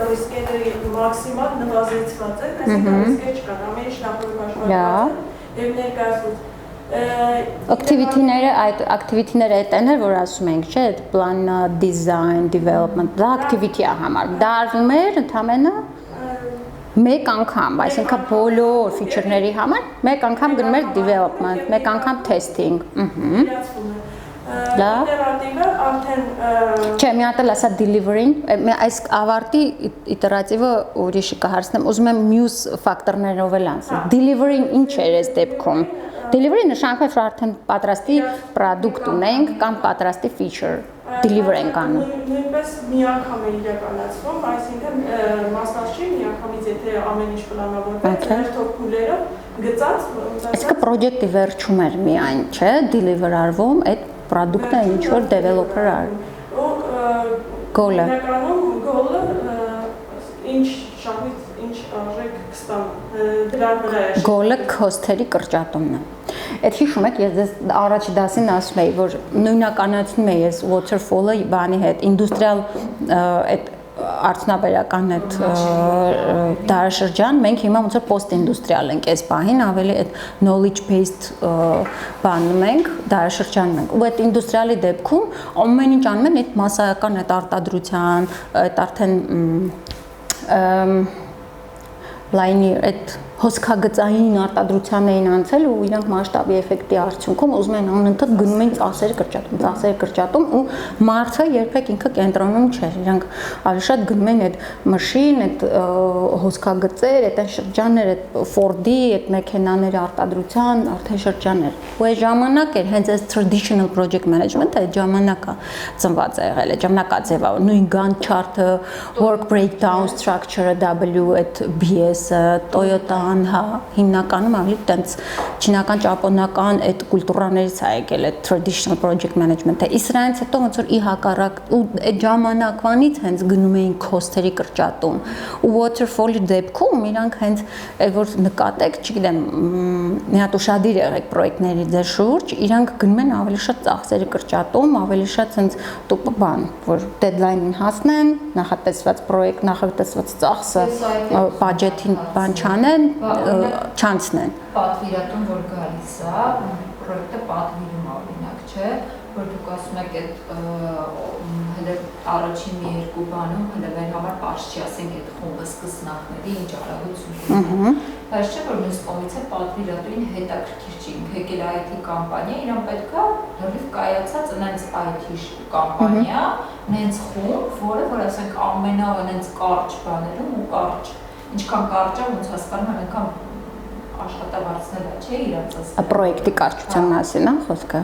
Ռիսկերի մաքսիմալ նվազեցված է, այսինքն ռիսկեր չկան, ամեն ինչ նախորդ հաշվարկված է եւ ներկայացված։ Activity-ները, այդ activity-ները այդտեն էր, որ ասում ենք, չէ, այդ plan, design, development, դա activity-ա համար։ Դա արվում էր ընդամենը մեկ անգամ, այսինքն բոլոր feature-ների համար մեկ անգամ գնում էր development, մեկ անգամ testing։ Իտերատիվը արդեն Չէ, մի հատ էլ ասա delivering, այս ավարտի իտերատիվը ուրիշը կհարցնեմ, ուզում եմ մյուս ֆակտորներով էլ անցնել։ Delivering ինչ էր այս դեպքում։ Delivery նշանակում է, որ արդեն պատրաստի product ունենք կամ պատրաստի feature deliver ենք անում։ Նույնպես մի անգամ է իրականացվում, այսինքն մասնաշի մի անգամից եթե ամեն ինչ պլանավորված է, հերթով փուլերով գծած, Այսինքն project-ի վերջում էր միայն, չէ, deliver արվում, այդ product-ը ինչ որ developer արում։ Goal-ը։ Իրականում goal-ը ինչ շահույթ, ինչ արժեք կստան դրա վրա է։ Goal-ը cost-երի կրճատումն է։ Այդ հիշում եք, ես ձեզ առաջի դասին ասում էի, որ նույնականացնում էի ես waterfall-ը բանի հետ, ինդուստրիալ այդ արդյունաբերական այդ դարաշրջան, մենք հիմա ոնց որ post-industrial ենք այս պահին, ավելի այդ knowledge based բանում ենք, դարաշրջանում ենք։ Ու այդ ինդուստրիալի դեպքում ամեն ինչ անում են այդ մասսայական այդ արտադրության, այդ արդեն լայնի այդ հոսքագծային արտադրության էին անցել ու իրանք մասշտաբի էֆեկտի արդյունքում ուզում են անընդհատ գնում են ծախսերը կրճատում ու մարդը երբեք ինքը կենտրոնում չէր իրանք ավելի շատ գնում են այդ մշին այդ հոսքագծեր այդ շրջաններ այդ Ford-ի այդ մեքենաների արտադրության արդեն շրջաններ ու այդ ժամանակ էր հենց այս traditional project management-ը այդ ժամանակա ծնված է եղել այդ ժամանակա ձևա նույն Gantt chart-ը work breakdown structure-ը W այդ BS-ը Toyota հա հիմնականում ավելի տենց չինական ճապոնական այդ կուլտուրաներից է եկել այդ traditional project management-ը իսրանից հետո ոնց որ ի հակառակ ու այդ ժամանակվանից հենց գնում էին cost-երի կրճատում ու waterfall-ի դեպքում իրանք հենց այդ որ նկատեք չգիտեմ մի հատ ուշադիր եղեք պրոյեկտների ձեր շուրջ իրանք գնում են ավելի շատ ծախսերի կրճատում ավելի շատ հենց տուպը բան որ deadline-ին հասնեն նախատեսված պրոյեկտ նախատեսված ծախսը բյուջետին բան չանեն չանցնեն պատվիրատուն որ գալիս է պրոյեկտը պատվիրում օրինակ չէ որ դուք ասում եք այդ հələ առաջին մի երկու բանում հələ մեր համար պարզ չի ասենք այդ խումբը սկսնակների ինչ արագություն ունի բայց չէ որ մյուս կողմից է պատվիրատուին հետաքրքիր չի եկել IT կամպանիա իրան պետքա լրիվ կայացած այնց IT կամպանիա նենց խումբ որը որ ասենք ամենավանենց կարճ բաներում ու կարճ ինչքան կարճ է ոնց հասկանում եմ այնքան աշխատավարձնելա չէ իրանց ասել պրոյեկտի կարճության մասին է խոսքը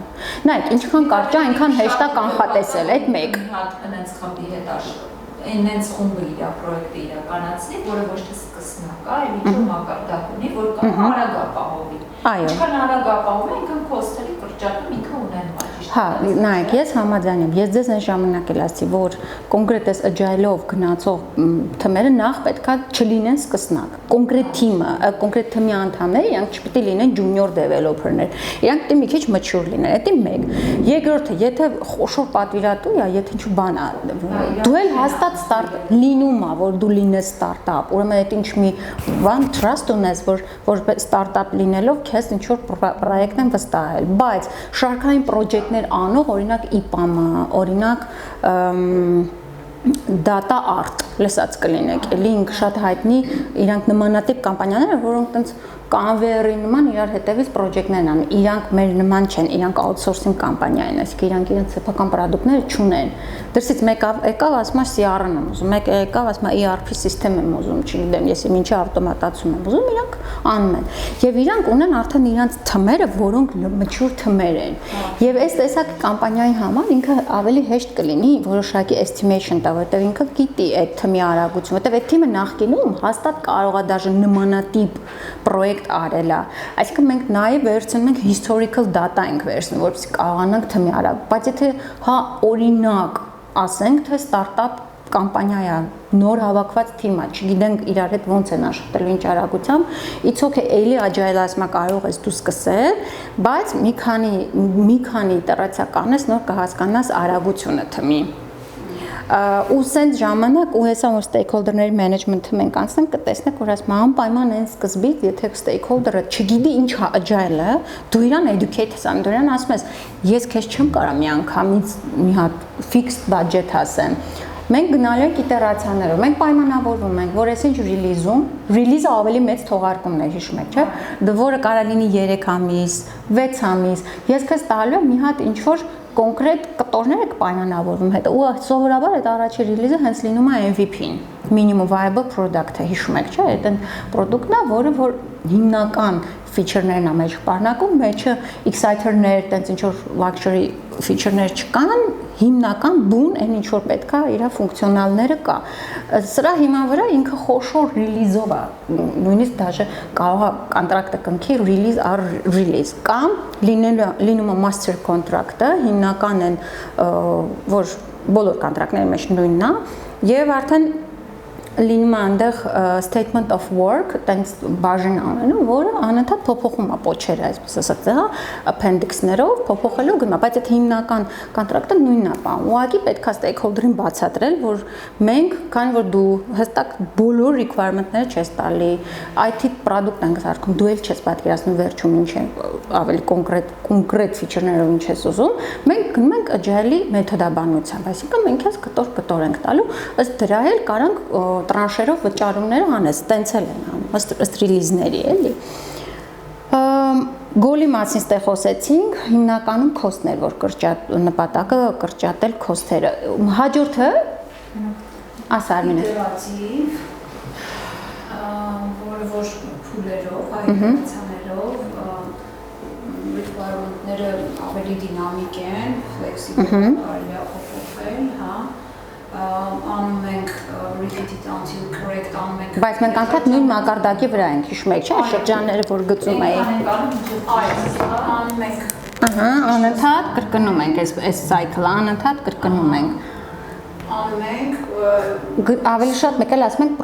նայեք ինչքան կարճ է այնքան հեշտ է կանխատեսել այդ մեկ այնց խմբի հետ այնց խումբը իր պրոյեկտը իրականացնի որը ոչ թե սկսնակ է այլ ինչ մակարդակ ունի որ կարող արագ ապահովի ինչքան արագ ապահովում այնքան կոստերի կրճատում ինքը ունեն Հա, նայեք, ես համաձայն եմ։ Ես ձեզ այն ժամանակ էլ ասի, որ կոնկրետ այս agile-ով գնացող թմերը նախ պետքա չլինեն սկսնակ։ Կոնկրետ թիմը, կոնկրետ թիմի անդամները, իրանք չպետք է լինեն junior developer-ներ։ Իրանք պետք է մի քիչ mature լինեն։ Դա մեկ։ Երկրորդը, եթե խոշոր պատվիրատու է, եթե ինչ բան է, դու էլ հաստատ start լինում է, որ դու լինես startup։ Ուրեմն այդ ինչ մի one trust ունես, որ startup լինելով քեզ ինչ որ պրոյեկտ են վստահել, բայց շարքային պրոջեկտներ անող օրինակ IPAM-ը, օրինակ data art լսած կլինեք, էլի ինքը շատ հայտնի իրանք նմանատիպ կամպանիաներ են, որոնք տենց Canva-ի նման իրար հետևից պրոջեկտներ անում։ Իրանք մեր նման չեն, իրանք outsourcing կամպանիա են, այսինքն իրանք իրենց սեփական պրոդուկտները չունեն։ Դրսից մեկը եկավ ասում է CRM եմ ուզում, մեկը եկավ ասում է ERP system եմ ուզում, չգիտեմ, ես ինչի ավտոմատացում եմ ուզում, իրանք անում են։ Եվ իրանք ունեն արդեն իրանք թմերը, որոնք mature թմեր են։ Եվ այս տեսակ կամպանիայի համար ինքը ավելի հեշտ կլինի որոշակի estimation տա, որտեղ ինքը գիտի այդ թմի արագությունը, որտեղ այդ թիմը նախկինում հաստատ կարող է դաժե նմանատիպ պրոյեկտ արել է։ Այսինքն մենք նաև վերցնում ենք historical data ենք վերցնում, որպեսզի կարողանանք թմի արագ, բայց եթե հա օրինակ ասենք թե ստարտափ կամպանիա է, նոր հավաքված թիմ է, չգիտենք իրար հետ ոնց են աշխատելու, ինչ արագությամբ, it's okay, էլի agile-ասմա կարող ես դու սկսել, բայց մի քանի իտերացիա կանես, նոր կհասկանաս արագությունը թմի։ Ու սենց ժամանակ ու հեսա որ stakeholder-ների management-ը մենք անցնենք կտեսնենք որ ասում անպայման այն սկզբից եթե stakeholder-ը չգիտի ինչ է agile-ը դու իրան educate ես անում դու իրան ասում ես ես քեզ չեմ կարա մի անգամից մի հատ fixed budget ասեմ մենք գնալու ենք իտերացիաներով մենք պայմանավորվում ենք որ այսինչ release-ը ավելի մեծ թողարկումներ հիշում եք չէ որը կարա լինի 3 ամիս 6 ամիս ես քեզ տալու եմ մի հատ ինչ որ կոնկրետ կտորներ եք պայմանավորվում հետ ու սովորաբար այդ առաջի ռիլիզը հենց լինում է MVP-ն minimum viable product-ը հիշում եք չէ այդ product-ն է որը որ հիմնական feature-ներն է մեջ պարունակում մեջը exciter-ներ տենց ինչ որ luxury feature-ներ չկան հիմնական բուն այն ինչ որ պետքա իր ֆունկցիոնալները կա սրա հիման վրա ինքը խոշոր ռիլիզով է նույնիսկ դաժե կարող է կոնտրակտը կնքի release առ release կամ լինում է master contract-ը հիմնական են որ բոլոր կոնտրակտների մեջ նույնն է եւ արդեն լինում է այնտեղ statement of work, տենց բաժին ամենը, որը անընդհատ փոփոխում է փոչերը, այսպես ասած, հա, appendix-ներով փոփոխելով գնում, բայց այդ հիմնական կոնտրակտը նույնն է, բան։ Ուղղակի պետք է stakeholder-ին բացատրել, որ մենք, քանի որ դու հստակ բոլոր requirement-ները չես տալի, IT product ենք սարքում, դու էլ չես պատկերացնում վերջում ինչ է, ավելի կոնկրետ feature-ներով ինչ ես ուզում, մենք գնում ենք agile-ի մեթոդաբանությամբ, այսինքն մենք քեզ կտոր ենք տալու, ըստ դրա էլ կարանք տրանշերով վճարումները անես, տենցել են անում, ըստ ռիլիզների էլի։ Գոլի մասին ստե խոսեցինք, հիմնականում cost-ներ, որ նպատակը կրճատել cost-երը։ Հաջորդը ասա Արմինե։ Ինտերակտիվ, որը որ փուլերով, հայտնացաներով requirement-ները ավելի դինամիկ են, flexible, կարելի է փոփոխել, հա անում ենք repeated until correct անում ենք բայց մենք անդադ նույն մակարդակի վրա ենք հիշում եք չէ շրջանները որ գծում էի անում ենք ահա անընդհատ կրկնում ենք այս cycle-ը անընդհատ կրկնում ենք անում ենք ավելի շատ մեկ էլ ասում ենք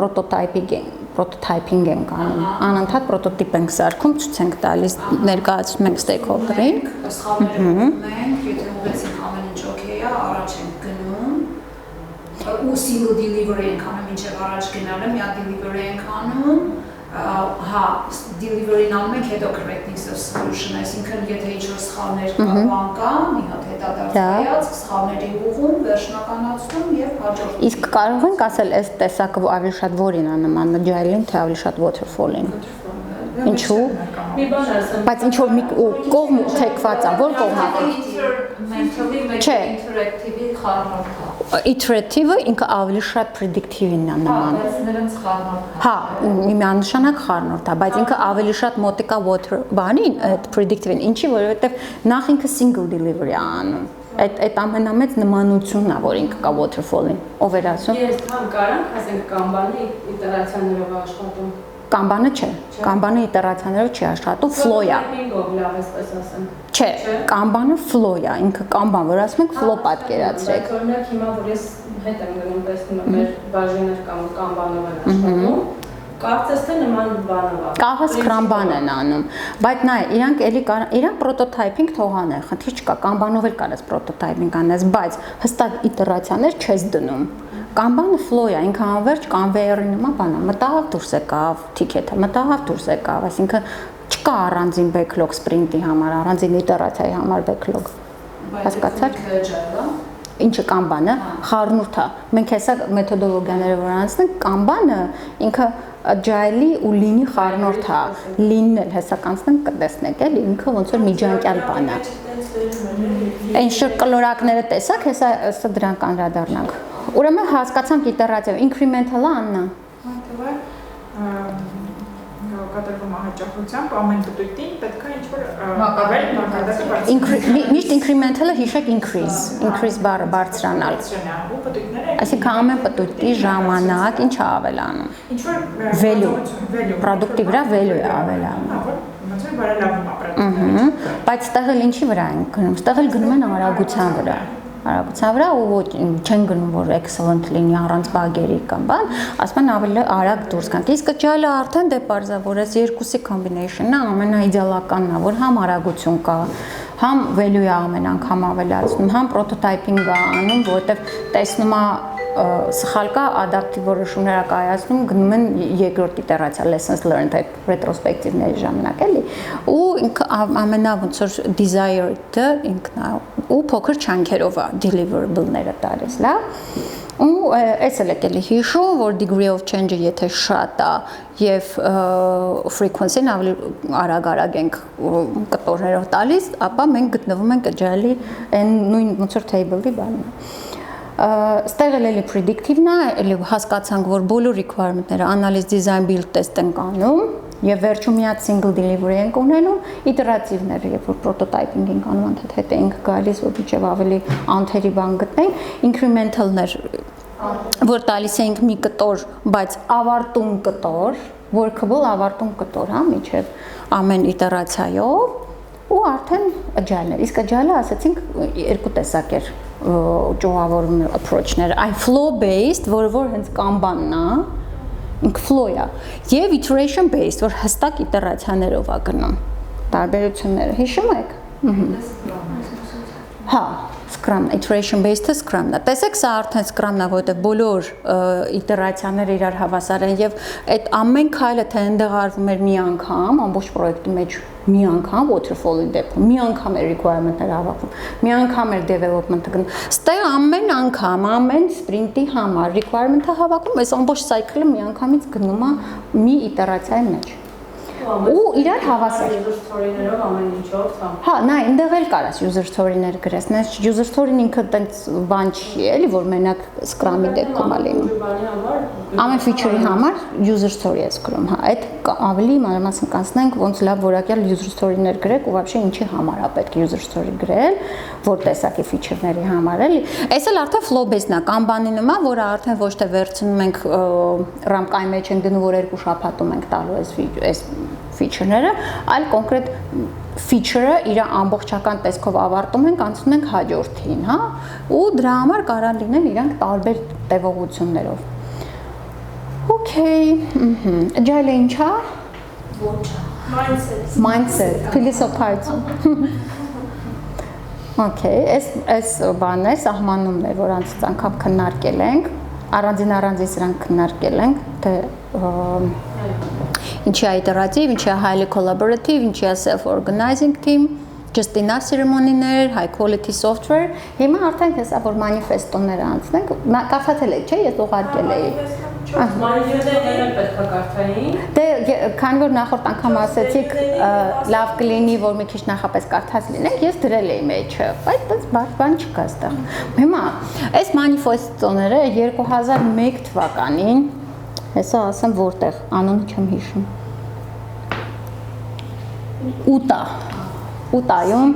prototyping ենք անում անընդհատ պրոտոտիպ ենք սարքում ցույց ենք տալիս ներկայացնում ենք stakeholder-ին սխալները ենք եթե ուղղեցինք ամեն ինչ օքեյ է առաջ ենք գնում ու single delivery ենք անում մինչև առաջ գնալը մի հատ delivery ենք անում հա delivery-ն անում ենք հետո correctness of solution այսինքն եթե ինչ-որ սխալներ բան կա մի հատ հետադարձ սխալների ուղղում վերջնականացնում եւ հաջորդ իսկ կարող ենք ասել այս տեսակը ավելի շատ որին է նման agile-ին թե ավելի շատ waterfall-ին ինչու մի բան ասեմ բայց ինչ որ մի կողմ թեքված է որ կողմը Չէ, interactive-ի խառնուրդ է։ Iterative-ը ինքը ավելի շատ predictive-ին է նման։ Բայց նրանց խառնուրդ է։ Հա, միանշանակ խառնուրդ է, բայց ինքը ավելի շատ մոտիկա water բանին, այդ predictive-ին, ինչի որովհետև նախ ինքը single delivery է անում։ Այդ ամենամեծ նմանությունն է, որ ինքը կա waterfall-ին։ Ով էր ասում։ Ես թամ կարանք ասենք կամբանի իտերացիաներով աշխատում։ Կամբանը չէ, կամբանը իտերացիաներով չի աշխատում, flow է։ Typing-ով լավ էսպես ասեմ։ Չէ, կամբանը flow է, ինքը կամբան, որ ասում ենք flow պատկերացրեք։ Օրինակ հիմա որ ես հետ եմ գնում տեսնում եմ մեր բաժիներ կամ կամբանով են աշխատում։ Կարծես թե նման բանով է։ Կահը Scrum բան են անում, բայց նայ, իրանք էլի իրանք prototyping թողանեն, խնդիր չկա, կամբանով էլ կարես prototyping անես, բայց հստակ իտերացիաներ չես դնում։ Կամբանը flow է, ինքը անverջ conveyor-ի նման բան է, մտավ դուրս եկավ, ticket-ը մտավ դուրս եկավ, այսինքն չկա առանձին backlog sprint-ի համար, առանձին իտերացիայի համար backlog։ Հասկացաք։ Ինչը կամբանը խառնուրդ է։ Մենք հեսա մեթոդոլոգիաները որ անցնենք, կամբանը ինքը agile-ի ու lean-ի խառնուրդ է։ Lean-ն էլ հեսա կանցնենք կտեսնեք էլի, ինքը ոնց որ միջանկյալ բան է։ Այն շրջկլորակները տեսակ, հեսա դրանք անդրադառնանք։ Ուրեմն հասկացանք իտերացիա, incremental-ը Աննա։ Կատարվում է հաճախությամբ ամեն պտույտին պետք է ինչ-որ ավելի մակարդակի բարձրանալ։ Միշտ incremental-ը հիշեք increase բառը բարձրանալ։ Ու պտույտները Այսինքն ամեն պտույտի ժամանակ ինչ է ավելանում։ ինչ-որ Value, product-ի վրա value է ավելանում։ Ոնց որ բարելավում է product-ը։ Բայց ստեղ էլ ինչի վրա են գնում։ Ստեղ էլ գնում են արագության վրա։ արագության վրա ու չեն գնում որ excellent լինի առանց բագերի կամ բան, ասում են ավելի արագ դուրս գանք։ Իսկ ջալը արդեն դե parza որ այս երկուսի combination-ը ամենաիդեալականն է, որ համ արագություն կա, համ value-ը ամեն անգամ ավելացնում, համ prototyping-ը անում, որովհետև տեսնում է սխալ կա, adaptive որոշումներ ա կայացնում, գնում են երկրորդ իտերացիա lessons learned այդ retrospective-ների ժամանակ էլի, ու ինքը ամենա ոնց որ desired-ը ինքն է, ու փոքր չանքերով է deliverable-ները տալիս, լավ։ Ու այս էլ եկել է հիշում, որ degree of change-ը եթե շատ է եւ frequency-ն ավելի արագ ենք կտորներով տալիս, ապա մենք գտնվում ենք ջալի այն նույն ոնց որ table-ի բանը։ Ստեղ էլի predictive-ն է, էլի հասկացանք, որ բոլոր requirement-ները analyze, design, build, test ենք անում եւ վերջում միած single delivery ենք ունենում, իտերատիվները, երբ որ prototyping ենք անում, անդադար ենք գալիս, որ միջև ավելի անթերի բան գտնենք, incremental-ներ, որ տալիս ենք մի կտոր, բայց ավարտում կտոր, workable ավարտում կտոր, հա, միջև ամեն իտերացիայով ու արդեն agile-ներ։ Իսկ agile-ը ասացինք երկու տեսակ էր ճյուղավորում approach-ները, այ flow based, որ հենց Kanban-ն է, ինք flow-ը, եւ iteration based, որ հստակ իտերացիաներով է գնում։ Տարբերությունները հիշում եք։ Հա, Scrum, iteration based-ը Scrum-ն է։ Տեսեք, սա արդեն Scrum-ն է, որովհետեւ բոլոր իտերացիաները իրար հավասար են եւ այդ ամեն քայլը թե այնտեղ արվում էր մի անգամ, ամբողջ պրոյեկտի մեջ մի անգամ waterfall-ի դեպքում, մի անգամ էր requirement-ները հավաքում, մի անգամ էր development-ը գնում։ Ստեղ ամեն անգամ, ամեն sprint-ի համար requirement-ը հավաքում, այս ամբողջ cycle-ը մի անգամից գնում է մի իտերացիայի մեջ։ Ու իրար հավասար user story-ներով ամեն ինչով կամ հա, նա այնտեղ էլ կարաս user story-ներ գրես, նա user story-ն ինքը տենց բան չի, էլի որ մենակ Scrum-ի դեպքում է լինում։ Ամեն feature-ի համար user story է գրում, հա, այդ ավելի մանրամասն կանցնենք, ոնց լավ որակյալ user story-ներ գրեք ու вообще ինչի համար է պետք user story գրել, որ տեսակի feature-ների համար էլի։ Այս էլ արդեն flow based-ն է, Kanban-ի նման, որը արդեն ոչ թե վերցնում ենք ռամկայի մեջ ենք դնում, որ 2 շաբաթում ենք տալու այս feature-ները, այլ կոնկրետ feature-ը իր ամբողջական տեսքով ավարտում ենք, անցնում ենք հաջորդին, հա, ու դրա համար կարող լինեն իրանք տարբեր տևողություններով։ Okay, Agile-ը ինչ է? Mindset, փիլիսոփայություն։ Okay, այս բանն է, սահմանումն է, որ անցած անգամ քննարկել ենք, առանձին սրանք քննարկել ենք, թե ինչի է iterative, ինչի է highly collaborative, ինչի է self-organizing team, just enough ceremony-ներ, high quality software։ Հիմա արդեն հեսա որ manifesto-ները անցնենք, կարդացել եք, չէ՞, ես ուղարկել էի։ Manifesto-ները պետք է կարդային։ Դե քանի որ նախորդ անգամ ասացիք լավ կլինի որ մի քիչ նախապես կարդած լինենք, ես դրել էի մեջը, բայց դες բան չկա այստեղ։ Հիմա այս manifesto-ները 2001 թվականին հեսա ասեմ որտեղ, անունը չեմ հիշում։ Ուտայում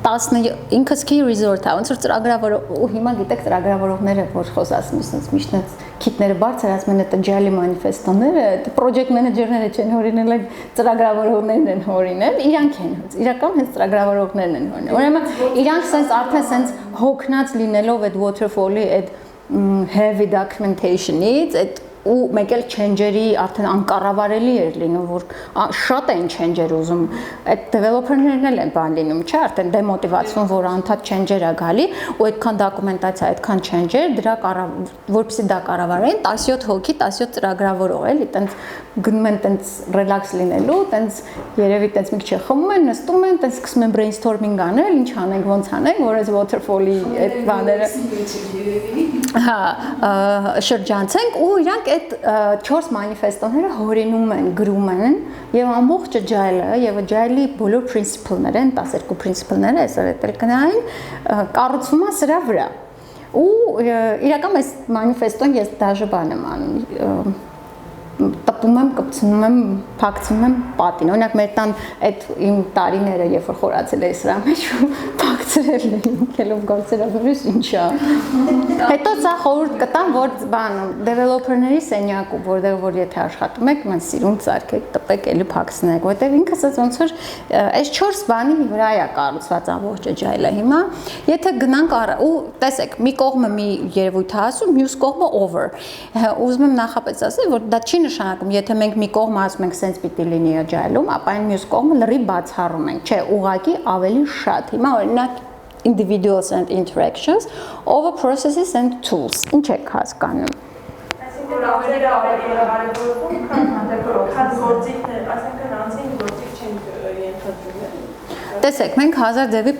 10 ինքս key resort է, ոնց որ ծրագրավորող ու հիմա գիտեք ծրագրավորողները որ խոսացնում են, միշտ այդ քիթները բարձր ասում են այդ agile manifesto-ները, այդ project manager-ները չեն հորինել, այդ ծրագրավորողներն են հորինել, իրանք են, իրական հենց ծրագրավորողներն են հորինել։ Ուրեմն իրանք sense արդեն sense հոգնած լինելով այդ waterfall-ի այդ heavy documentation-ից, այդ ու մեկ էլ change-երի արդեն անկառավարելի էր լինում, որ շատ են change-եր ուզում, այդ developer-ներն էլ են բան լինում, չէ, արդեն դեմոտիվացվում, որ անդադ change-եր է գալի, ու այդքան դոկումենտացիա, այդքան change-եր, որպեսզի դա կառավարեն 17 հոգի, 17 ծրագրավորող, էլի, տենց գնում են տենց relax լինելու, տենց երևի տենց մի քիչ խմում են, նստում են, տենց սկսում են brainstorming անել, ինչ անենք, ոնց անենք, որ այս waterfall-ի այդ բաները հա, շրջանցենք ու իրանք այդ 4 manifesto-ները հորինում են, գրում են եւ ամբողջ agile-ը եւ agile-ի բոլոր principle-ները, 12 principle-ները, այսօր էլ կնային, կառուցվում է սրա վրա։ Ու իրական այս manifesto-ն ես դաժե բան եմ անում, տպում եմ, կպցնում եմ, փակցնում եմ պատին։ Օրինակ մեր տան այդ իմ տարիները, երբ որ խորացել էի սրա մեջ, փակցրել էի, եկելով գործերով ուրիշ ինչա։ Հետո սա խորհուրդ կտամ, որ բան դեվելոպերների սենյակում, որտեղ որ եթե աշխատում եք, ման սիրուն ծարքեք, տպեք, էլի փակցնեք, որտեղ ինքս ոնց որ այս 4 բանի վրա է կառուցված ամբողջ agile-ը հիմա։ Եթե գնանք ու տեսեք, մի կողմը մի երևույթ է ասում, մյուս կողմը over։ Ուզում եմ նախապես ասել, որ դա չի նշանակում, եթե մենք մի կողմը ասում ենք sense պիտի լինի agile-ում, ապա այն մյուս կողմը լրիվ բացառում ենք, չէ, ուղղակի ավելի շատ։ Հիմա օրինակ individuals and interactions over processes and tools։ Ինչ եք հասկանում։ Այսինքն ավելի կարևորում, քան գործիքներ, այսինքն անձին գործիք չեն ենթադրում։ Տեսեք, մենք 1000 ձևի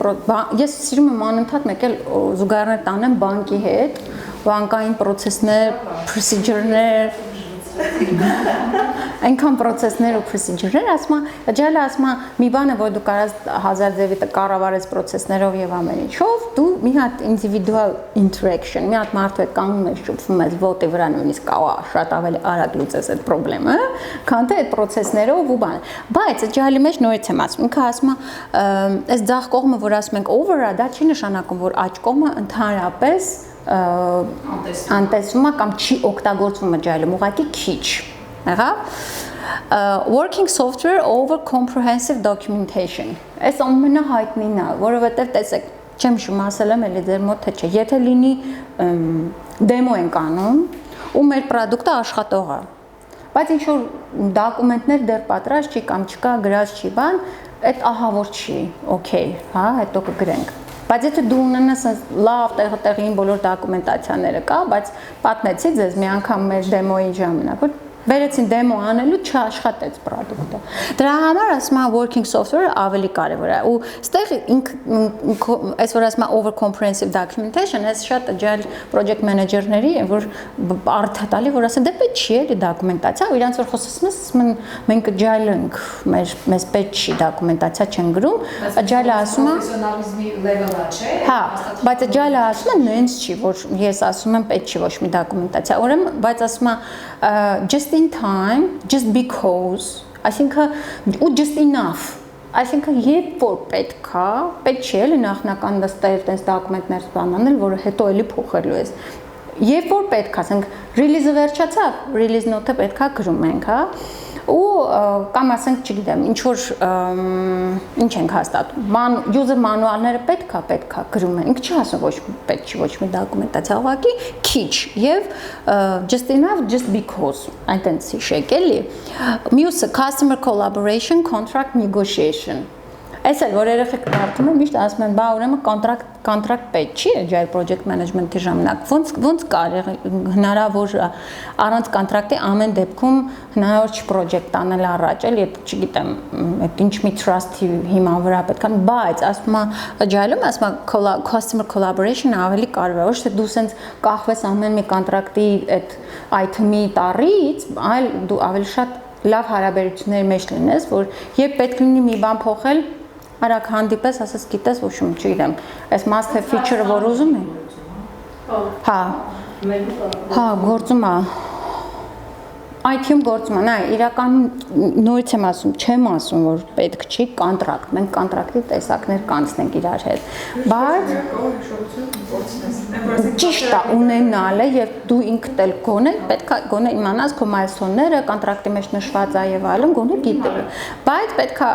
ես սիրում եմ անընդհատ մեկ էլ զուգահեռներ տանեմ բանկի հետ, բանկային process-ներ, procedure-ներ, այնքան process-ներ ու procedure-ներ, ասում agile-ը ասում մի բան է, որ դու կարաս 1000 ձևի կառավարես process-ներով եւ ամեն ինչով, դու մի հատ individual interaction, մի հատ մարդու հետ կանգնում ես, շփվում ես ոտի վրա նույնիսկ կարա շատ ավելի արագ լուծես այդ խնդրեմը, քան թե այդ process-ներով ու բան։ Բայց agile-ի մեջ նորից եմ ասում, ինքը ասում է, այս ձախ կողմը, որ ասում ենք over-ը, դա չի նշանակում, որ աջ կողմը ընդհանրապես անտեսվում է կամ չի օգտագործվում agile-ում, ուղղակի քիչ։ Working software over comprehensive documentation։ Այս ամենահայտնին է, որովհետև տեսեք, չեմ շում ասել եմ էլի ձեր մոտ թե չէ, եթե լինի դեմո ենք անում ու մեր պրոդուկտը աշխատող է, բայց ինչ որ դոկումենտներ դեռ պատրաստ չի կամ չկա, գրած չի բան, այդ ահավոր չի, օքեյ, հա, հետո կգրենք։ Բայց եթե դու ունենաս լավ տեղին բոլոր դոկումենտացիաները կա, բայց պատմեցի ձեզ մի անգամ մեր դեմոյի ժամանակ, որ բերեցին դեմո անելու չաշխատեց պրոդուկտը։ Դրա համար ասում եմ working software-ը ավելի կարևոր է։ Ու ստեղ այս որ ասում եմ over comprehensive documentation, այս շատ agile project manager-ների, որ արդյա տալի, որ ասեն դե պետք չի էլի դոկումենտացիա, ու իրանց որ խոսում ես, մենք agile ենք, մեզ պետք չի դոկումենտացիա չեն գրում, agile-ը ասում է պրոֆեսիոնալիզմի level-ը չէ։ Հա, բայց agile-ը ասում է նույնս չի, որ ես ասում եմ պետք չի ոչ մի դոկումենտացիա։ Ուրեմն, բայց ասում է just in time, just because, այսինքն ու just enough, այսինքն երբ որ պետք չի էլի նախնական նստել տես դոկումենտներ ստանալ, որը հետո էլի փոխելու ես։ Երբ որ պետք է, ասենք release-ը վերջացավ, release note-ը պետք է գրում ենք, հա, ու կամ ասենք, չգիտեմ, ինչ որ ինչ ենք հաստատում, user manual-ները պետք է գրում ենք, չի ասում ոչ պետք չի ոչ մի դոկումենտացիա, ուղղակի քիչ եւ just enough, just because, այնտենց հիշեք էլի։ Մյուսը customer collaboration, contract negotiation։ Այս էլ որ երեխեք կարդում են միշտ ասում են, բա ուրեմն կոնտրակտ պետք չի agile project management-ի ժամանակ։ Ոնց կարելի հնարավոր առանց կոնտրակտի ամեն դեպքում հնարավոր չի project անել առաջ, էլ եթե չգիտեմ, այդ ինչ մի trust-ի հիման վրա պետք է, բայց ասում եմ agile-ում ասում եմ customer collaboration-ը ավելի կարևոր է, ոչ թե դու սենց կախվես ամեն մի կոնտրակտի այդ item-ի տառից, այլ դու ավելի շատ լավ հարաբերությունների մեջ լինես, որ երբ պետք լինի մի բան փոխել, արագ հանդիպես, ասես գիտես, ոչ ոք չգիտեմ, այս must have feature-ը որ ուզում է։ Հա, գործում է։ IT-ում գործում է, նայ, իրականում նորից եմ ասում, չեմ ասում, որ պետք չի կոնտրակտ, մենք կոնտրակտի տեսակներ կանցնենք իրար հետ, բայց ճիշտ է ունենալը եւ դու ինքդ էլ գոնե պետք է գոնե իմանաս քո milestone-ները, կոնտրակտի մեջ նշված է եւ այլն, գոնե գիտես, բայց պետք է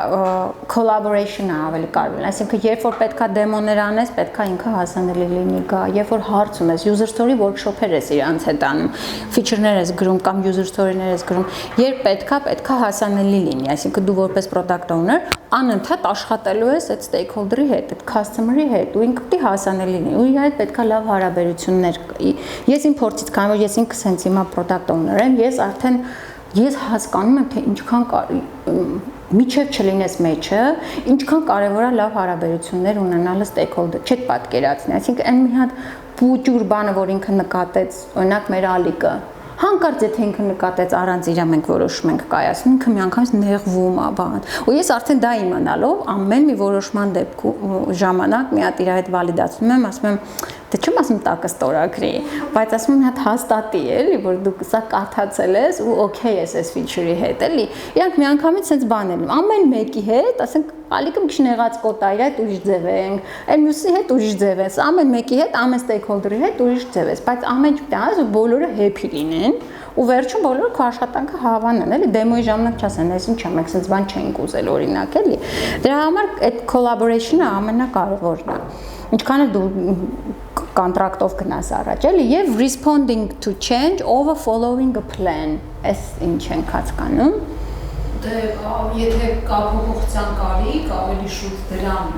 collaboration-ը ավելի կարևոր, այսինքն երբ որ պետք է դեմոներ անես, պետք է ինքը հասանելի լինի գա, երբ որ հարց ունես, user story workshop-եր ես իրանց հետ անում, feature-ներ ես գրում կամ user story ես գրում, երբ պետք է հասանելի լինի, այսինքն դու որպես product owner անընդհատ աշխատելու ես այդ stakeholder-ի հետ, այդ customer-ի հետ, ու ինքը պետք է հասանելի լինի, ու իր հետ պետք է լավ հարաբերություններ։ Ես իմ փորձից, քանի որ ես ինքս հենց հիմա product owner եմ, ես հասկանում եմ, թե ինչքան միջև չլինես մեջը, ինչքան կարևոր է լավ հարաբերություններ ունենալը stakeholder, չեք պատկերացնի, այսինքն այն մի հատ փուճուր բանը, որ ինքը նկատեց, օրինակ մեր ալիկը, հանկարծ եթե ինքը նկատեց առանց իրա մենք որոշում ենք կայացնում, ինքը միանգամից նեղվում է բան։ Ու ես արդեն դա իմանալով ամեն մի որոշման դեպքում ժամանակ մի հատ իրա հետ վալիդացնում եմ, ասում եմ Դե չեմ ասում տակը ստորագրի, բայց ասում եմ հատ հաստատի էլի, որ դու սա կարդացել ես ու օքեյ ես այս feature-ի հետ էլի։ Իրանք միանգամից sense բան են, ամեն մեկի հետ, ասենք ալիքը մի քիչ նեղած կոտ այր այդ ուրիշ ձև ենք, այլ մյուսի հետ ուրիշ ձև ես, ամեն մեկի հետ, ամեն stakeholder-ի հետ ուրիշ ձև ես, բայց ամեն ինչ տաս ու բոլորը happy լինեն ու վերջում բոլորը քո աշխատանքը հավանեն, էլի դեմոյի ժամանակ չասեն, այս ինչ է, մենք sense բան չենք ուզել օրինակ, էլի։ Դրա համար այդ collaboration-ը ամենակարևորն է։ Ինչքան է դու կոնտրակտով գնաս առաջ, էլի, եւ responding to change over following a plan, այս ինչ ենք հասկանում։ Դե եթե կա փոփոխության կարիք, ավելի շուտ դրան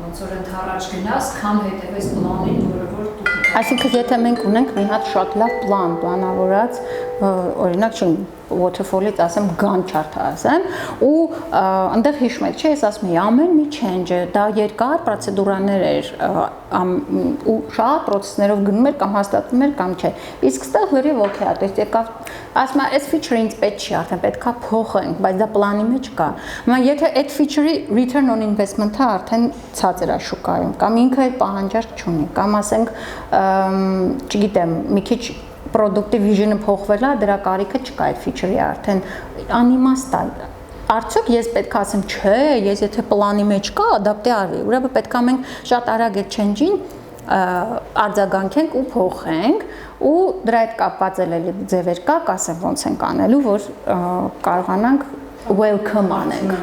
ոնց որ ընդառաջ գնաս, քան հետևես պլանին, որը որ դու Այսինքն եթե մենք ունենք մի հատ շատ լավ պլանավորած, օրինակ չեմ waterfall-ից ասեմ Gantt chart-ը ասեմ, ու այնտեղ հիշում եք, չէ, ես ասում եմ, ամեն մի change-ը դա երկար պրոցեդուրաներ էր, ու շատ process-ներով գնում էր կամ հաստատվում էր կամ չէ։ Իսկ ստեղ լրիվ օքեյ է, то есть եկավ ասում եմ, այս feature-ը ինձ պետք չի, արդեն պետքա փոխենք, բայց դա պլանի մեջ կա։ Հիմա եթե այդ feature-ի return on investment-ը արդեն ցածր է շուկայում, կամ ինքը այդ պահանջարկ չունի, կամ ասենք, չգիտեմ, մի քիչ product-ի vision-ը փոխվել է, դրա կարիքը չկա այդ feature-ի արդեն անիմաստ է։ Արդյոք ես պետք է ասեմ, չէ, ես եթե պլանի մեջ կա, ադապտի արվի, ուրեմն պետք է մենք շատ արագ այդ change-ին արձագանքենք ու փոխենք, ու դրա հետ կապված էլի ձևեր կա, կասեմ ոնց ենք անելու, որ կարողանանք welcome անենք։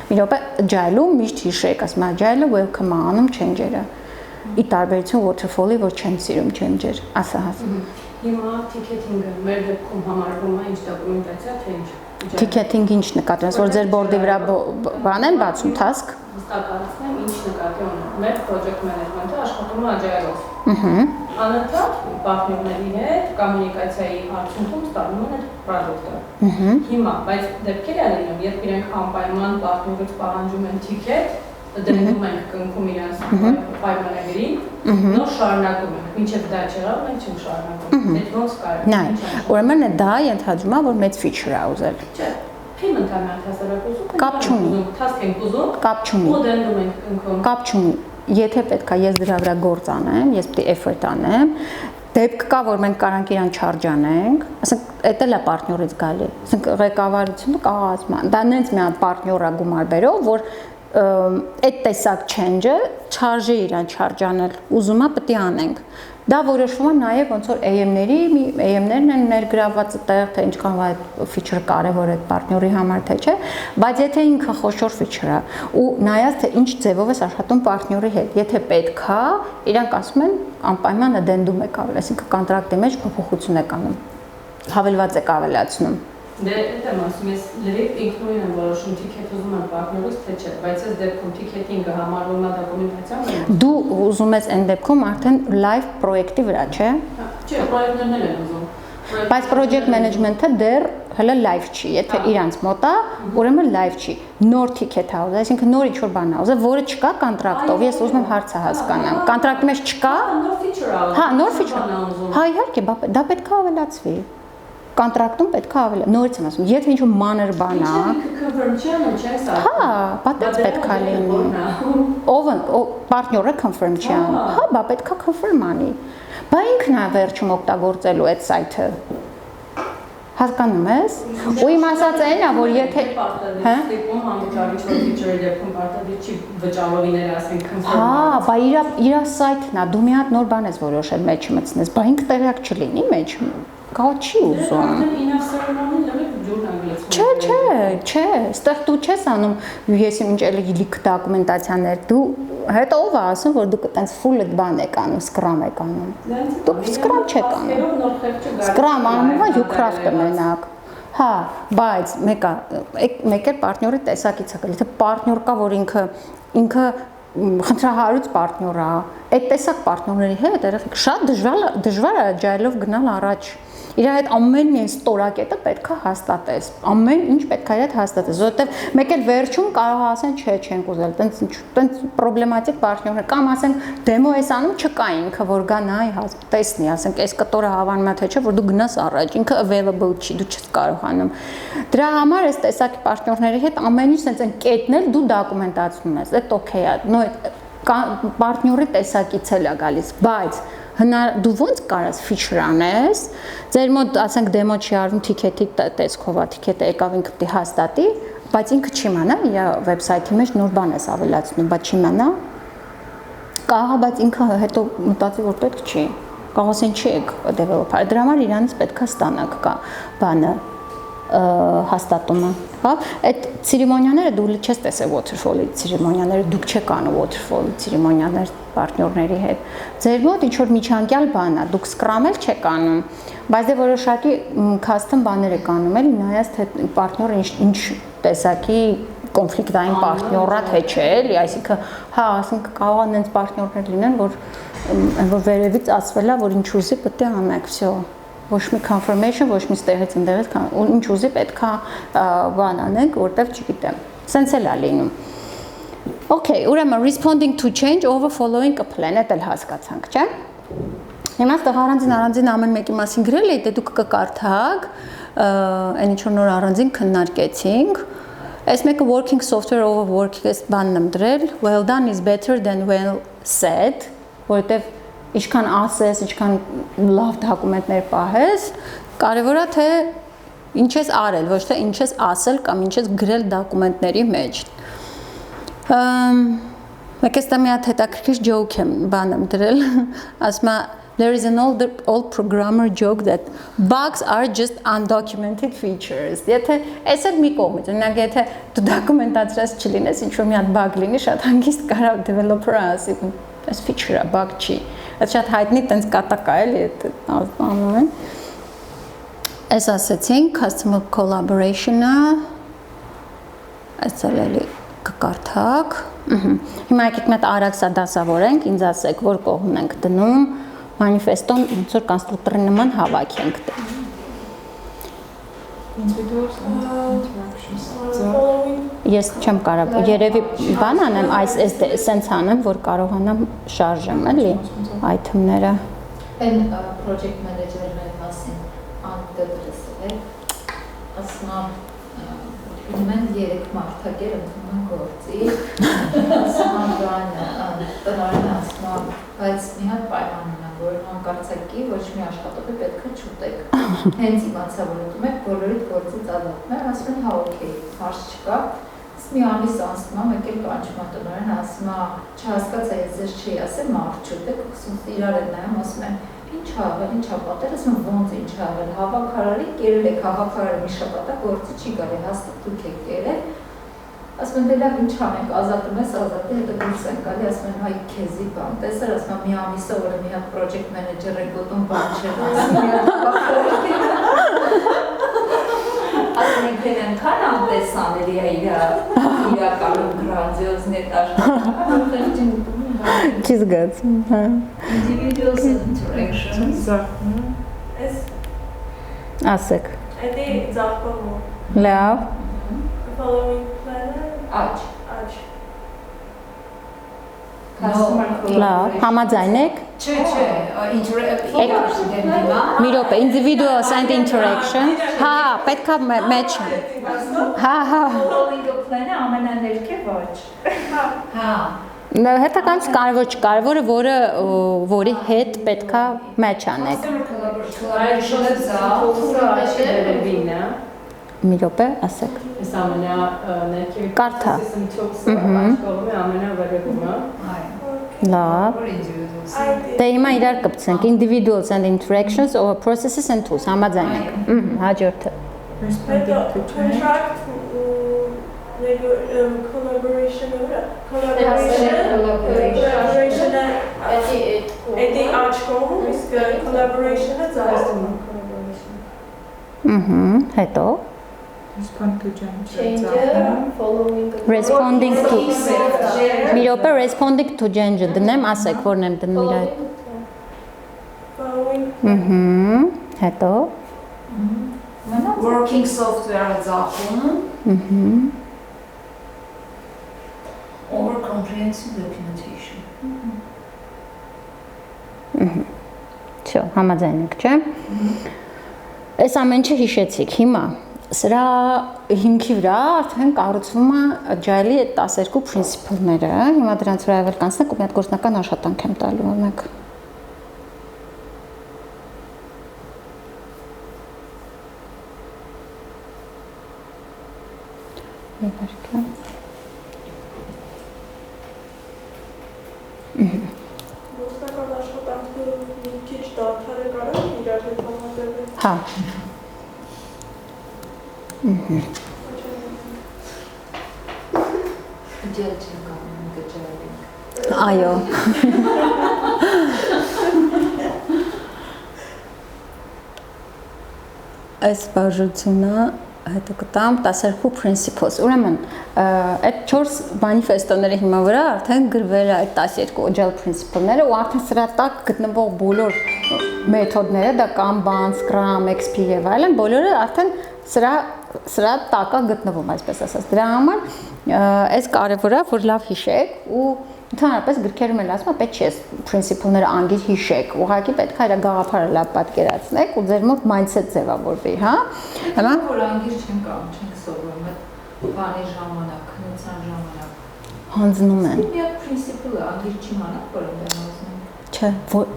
Մի րոպե agile-ում միշտ հիշեք, ասում եմ agile-ը welcome է անում change-երը։ Ի տարբերություն waterfall-ի, որ չեմ սիրում change-եր, ասա հաս։ Հիմա ticket-ing-ը մեր դեպքում համարվում է ինչ դոկումենտացիա, թե ինչ։ Ticket-ing ինչ նկատի ունես, որ ձեր բորդի վրա բան են բացում task։ Հստակացնեմ ինչ նկատի ունեմ։ Մեր project management-ը աշխատում է agile-ով։ Անընդհատ պարտներների հետ կոմունիկացիայի արդյունքում ստանում են այդ product-ը։ Հիմա, բայց դեպքեր են լինում, երբ իրենք անպայման պարտներից պահանջում են ticket, դնում ենք կնքում իրանց պայմանագրին, նոր շարունակում ենք, մինչև դա չեղավ, մենք չենք շարունակում, այդ ոնց կարելի։ Նայ, ուրեմն դա ենթադրում է, որ մեծ feature է ուզել։ Չէ, payment ամեն հասարակ ուզում, Կապ չունի։ task ենք ուզում, Կապ չունի։ ու դնում ենք կնքում։ Կապ չունի։ Եթե պետք է ես դրա վրա գործ անեմ, ես պետք է effort անեմ, դեպք կա, որ մենք կարանք իրան charge անենք, ասենք, դա էլ է պարտներից գալի։ Ասենք ղեկավարությունը կաղացում է։ Դա նենց մի հատ պարտնյորա գումար բերող, որ այդ տեսակ change-ը charge-ը իրան charge անել, ուզում է պետք է անենք։ Դա որոշվում է նաև ոնց որ AM-ներն են ներգրավված այդտեղ, թե ինչքան այդ feature-ը կարևոր է պարտների համար թե չէ, բայց եթե ինքը խոշոր feature է ու նայած թե ինչ ձևով է աշխատում պարտների հետ, եթե պետք է, իրանք ասում են անպայման addendum եք ավել, այսինքն կոնտրակտի մեջ փոփոխություն եք անում, հավելված եք ավելացնում։ Դե այդեմ ասում ես լրիվ ինքնուրույն եմ որոշում ticket ուզում եմ պարտներից թե չէ, բայց այս դեպքում ticket-ing-ը համարվում է դոկումենտացիան։ Դու ուզում ես այն դեպքում արդեն live պրոյեկտի վրա, չէ։ Չէ, պրոյեկտներն էլ են ուզում։ Բայց project management-ը դեռ հələ live չի, եթե իրանց մոտ է, ուրեմն live չի։ Նոր ticket է ուզում, այսինքն նոր ինչ-որ բան է ուզում, որը չկա կոնտրակտով, ես ուզում եմ հարցը հասկանամ։ Կոնտրակտի մեջ չկա։ Նոր feature է։ Հա, նոր feature։ Հա, իհարկե, դա պետք է ավելացվի։ Կոնտրակտում պետք է ավելի նորից եմ ասում, եթե ինչ-որ մանր բան է, confirm չեմ, չեմ սա։ հա, բա պետք է լինի։ Ով պարտները confirm չի անում։ Հա, բա պետք է confirm անի։ Բա ինքն է վերջում օգտագործելու այդ սայթը։ Հասկանում ես։ Ու իմ ասած այն է, որ եթե հա, դեպքում համաճարիչ feature-ի դեպքում պարտադիր չի վճարովիները ասենք confirm։ Հա, բա իր սայթն է, դու մի հատ նոր բան ես որոշել մեջ մտցնես, բա ինքը տեղյակ չլինի մեջ։ Կա չի ուզում։ Չէ, ստեղ դու չես անում, ես ինչ էլի լիք դոկումենտացիաներ, դու հետո ով է ասում, որ դուք այտենց full բան եք անում, scrum եք անում։ Դուք scrum չեք անում։ Scrum անում է Ucraft-ը մենակ։ Հա, բայց մեկ էլ պարտների տեսակից է գալի, թե պարտներ կա, որ ինքը խնդրահարույց պարտներ է, այդ տեսակ պարտներների հետ երեք շատ դժվար է agile-ով գնալ առաջ։ Իր հետ ամեն մի ստորակետը պետք է հաստատես։ Ամեն ինչ պետք է իր հետ հաստատես, որովհետև մեկ էլ վերջում կարող ասեն, չէ, չենք ուզել, տենց պրոբլեմատիկ պարտներներ կամ ասենք դեմո էս անում չկա ինքը, որ գա նայ տեսնի, ասենք այս կտորը հավանում է թե չէ, որ դու գնաս առաջ, ինքը available չի, դու չես կարողանում։ Դրա համար այս տեսակի պարտներների հետ ամեն ինչ սենց են կետնել դու դոկումենտացնում ես, այդ օքեյ է, նո պարտների տեսակից էլ է գալիս, բայց դու ոնց կարաս feature անես, ձեր մոտ ասենք դեմո չի արվում ticket-ի տեսքով, ticket-ը եկավ ինքը պիտի հաստատի, բայց ինքը չի մանա, իր վեբսայթի մեջ նոր բան ես ավելացնում, բայց չի մանա։ Կարող է, բայց ինքը հետո մտածի, որ պետք չի։ Կարող ասեն չի եք developer, դրա համար իրանից պետքա ստանաք կա բանը հաստատումը, հա, այդ ցերեմոնիաները դու չես տեսել waterfall-ի ցերեմոնիաները, դուք չեք անում waterfall-ի ցերեմոնիաներ պարտներների հետ։ Ձեր մոտ ինչ որ միջանկյալ բան է, դուք Scrum-ել չեք անում, բայց դե որոշակի custom բաներ եք անում, էլի նայած թե պարտները ինչ տեսակի կոնֆլիկտային պարտներա թե չէ, էլի, այսինքն, հա, ասենք կարող է այնց պարտներներ լինեն, որ վերևից ասվել է, որ ինչ ուզի պետք է անեք, всё։ Ոչ մի confirmation, ոչ մի ստեղից ընդեղից, ինչ ուզի պետքա բան անենք, որտեվ չգիտեմ։ Սենց էլ է լինում։ Okay, ուրեմն responding to change over following a plan, դա էլ հասկացանք, չէ՞։ Հիմա ստեղ առանձին ամեն մեկի մասին գրել էի, դե դուք կկարդաք, այն ինչ որ նոր առանձին քննարկեցինք։ Այս մեկը working software over working այս բանն եմ դրել, well done is better than well said, որտեվ ինչքան ասես, ինչքան լավ դոկումենտներ պահես, կարևորը թե ինչ ես արել, ոչ թե ինչ ես ասել կամ ինչ ես գրել դոկումենտների մեջ։ Մեկ էստա մի հատ հետաքրքիր joke եմ բան եմ դրել, ասում է there is an old programmer joke that bugs are just undocumented features. Եթե այս էլ մի կողմից, օրինակ եթե դու դոկումենտացրած չլինես, ինչ որ մի հատ bug լինի, շատ հանգիստ կարող developer-ը ասի, այս feature-ը bug չի։ Այդ շատ հայտնի տենց կատակա էլի անում են։ Այս ասեցինք customer collaboration-ը, այս էլի կկարդաք։ Հիմա եկեք մեկ արագ դասավորենք, ինձ ասեք, որ կողմն ենք դնում, manifesto-ն ոնց որ կոնստրուկտորի նման հավաքենք դե։ Ես չեմ կարող, երևի բան անեմ, այս սենց անեմ, որ կարողանամ շարժեմ, էլի, item-ները։ Այն project manager-ների մասին անդրես է, ասում Ուրեմն 3 մարդակեր ընդունում են գործի, ասում տնօրենը ասում բայց մի հատ պայման ունեմ, որ հանկարծակի ոչ մի աշխատողի պետք է չուտեք։ Հենց իմացա, որ ուտում եք, բոլորիդ գործից ազատում են, ասում են հա օքեյ, հարց չկա։ Մի ամիս անցնում եմ, եկել կանչում տնօրենը, ասում չհասկացա, ես ձեզ չի ասել, մարդ չուտեք, իրար են նայում, ասում են ինչ ա պատել, ասում ոնց ինչ ա աղել, հավաքարարի կերել եք, հավաքարարը մի շաբաթա գործի չի գալի, հաստատ դուք եք կերել, ասում են դե լավ ինչ անենք, ազատում ես, ազատի, հետո դուրս են գալի, ասում են հայ քեզի բան, տեսար, ասում եմ մի ամիսը, որը մի հատ project manager են գոտում, բան չեն ասում, մի հատ հավաքարարի ասում ենք դեն ենքան անտեսանելի է իրականում գրանձիոզ նետաշ, Չի զգացում, հա։ Individuals and interactions. Ասեք։ Էդի ձախկողում։ Լավ։ Following planner. Աջ։ Լավ, համաձայն եք։ Չէ, Մի րոպե, individuals and interaction։ Հա, պետքա match։ Հա։ Following a plan-ը ամենաներքև աջ։ Հա։ Հետաքանց կարևոր չկարևորը, որի հետ պետքա match անեք։ Collaboration-ը ծախսը աչքերևին է։ Մի րոպե, ասեք։ Այս ամենա ներքևի Կարդա։ process-ը աչքողում է ամենավերևումը։ Լավ։ Դե հիմա իրար կպցնենք individuals and interactions or processes and tools, համաձայն եք։ Հաջորդը։ Contract collaboration-ը էդի աչքողում, իսկ collaboration-ը ձախսում։ Հետո Responding to responding to Մի րոպե responding to change-ը դնեմ, ասեք, որն եմ դնում իր այդ։ following Հետո working software-ը ձախում, over comprehensive documentation։ Всё, համաձայն եք, չէ՞։ Այս ամեն ինչը հիշեցիք հիմա։ Սրա հիմքի վրա արդեն կառուցվում է Agile-ի այդ 12 principle-ները։ Հիմա դրանց վրա կանցնենք ու մի հատ գործնական աշխատանք եմ տալու, օրինակ։ իհարկե։ Գործնական աշխատանքը մի քիչ դադար է կարող իրար հետ համաձայնել։ Հա։ Ջել չեմ կարող գճարել։ Այո։ Այս բաժությունը հետո կտամ 12 principles։ Ուրեմն, այդ 4 մանիֆեստոների հիմա վրա արդեն գրվել է այդ 12 agile principle-ները ու արդեն սրա տակ գտնվող բոլոր մեթոդները, դա Kanban, Scrum, XP եւ այլն, բոլորը արդեն սրա տակա գտնվում, այսպես ասած։ Դրա համար այս կարևոր է, որ լավ հիշեք ու ընդհանրապես գրքերում էլ ասում է պետք չէ principle-ները անգիր հիշեք, ուղղակի պետք է իր գաղափարը լավ պատկերացնեք ու ձեր մոտ mindset ձևավորվի, հա։ Հիմա որ անգիր չեն կարող, չենք սովորում այդ բանի ժամանակ, քննության ժամանակ։ հանձնում են։ Մի հատ principle-ը անգիր չիմանաք, որ ընդեմ ասում։ Չէ,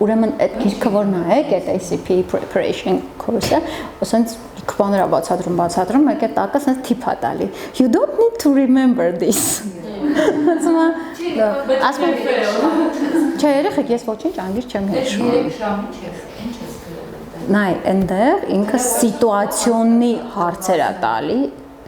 ուրեմն այդ գիրքը որ նայեք, այդ ACP preparation course-ը, ասենց քվաներա բացատրում, մեկ է տակը ասենց tip է տալի։ You don't need to remember this։ Ասում եմ, չէ, երեխեք, ես ոչինչ անգիր չեմ հիշում։ 3 ժամի չես, ինչ ես գրել։ Նայ, այնտեղ ինքը սիտուացիոնի հարցեր է տալի,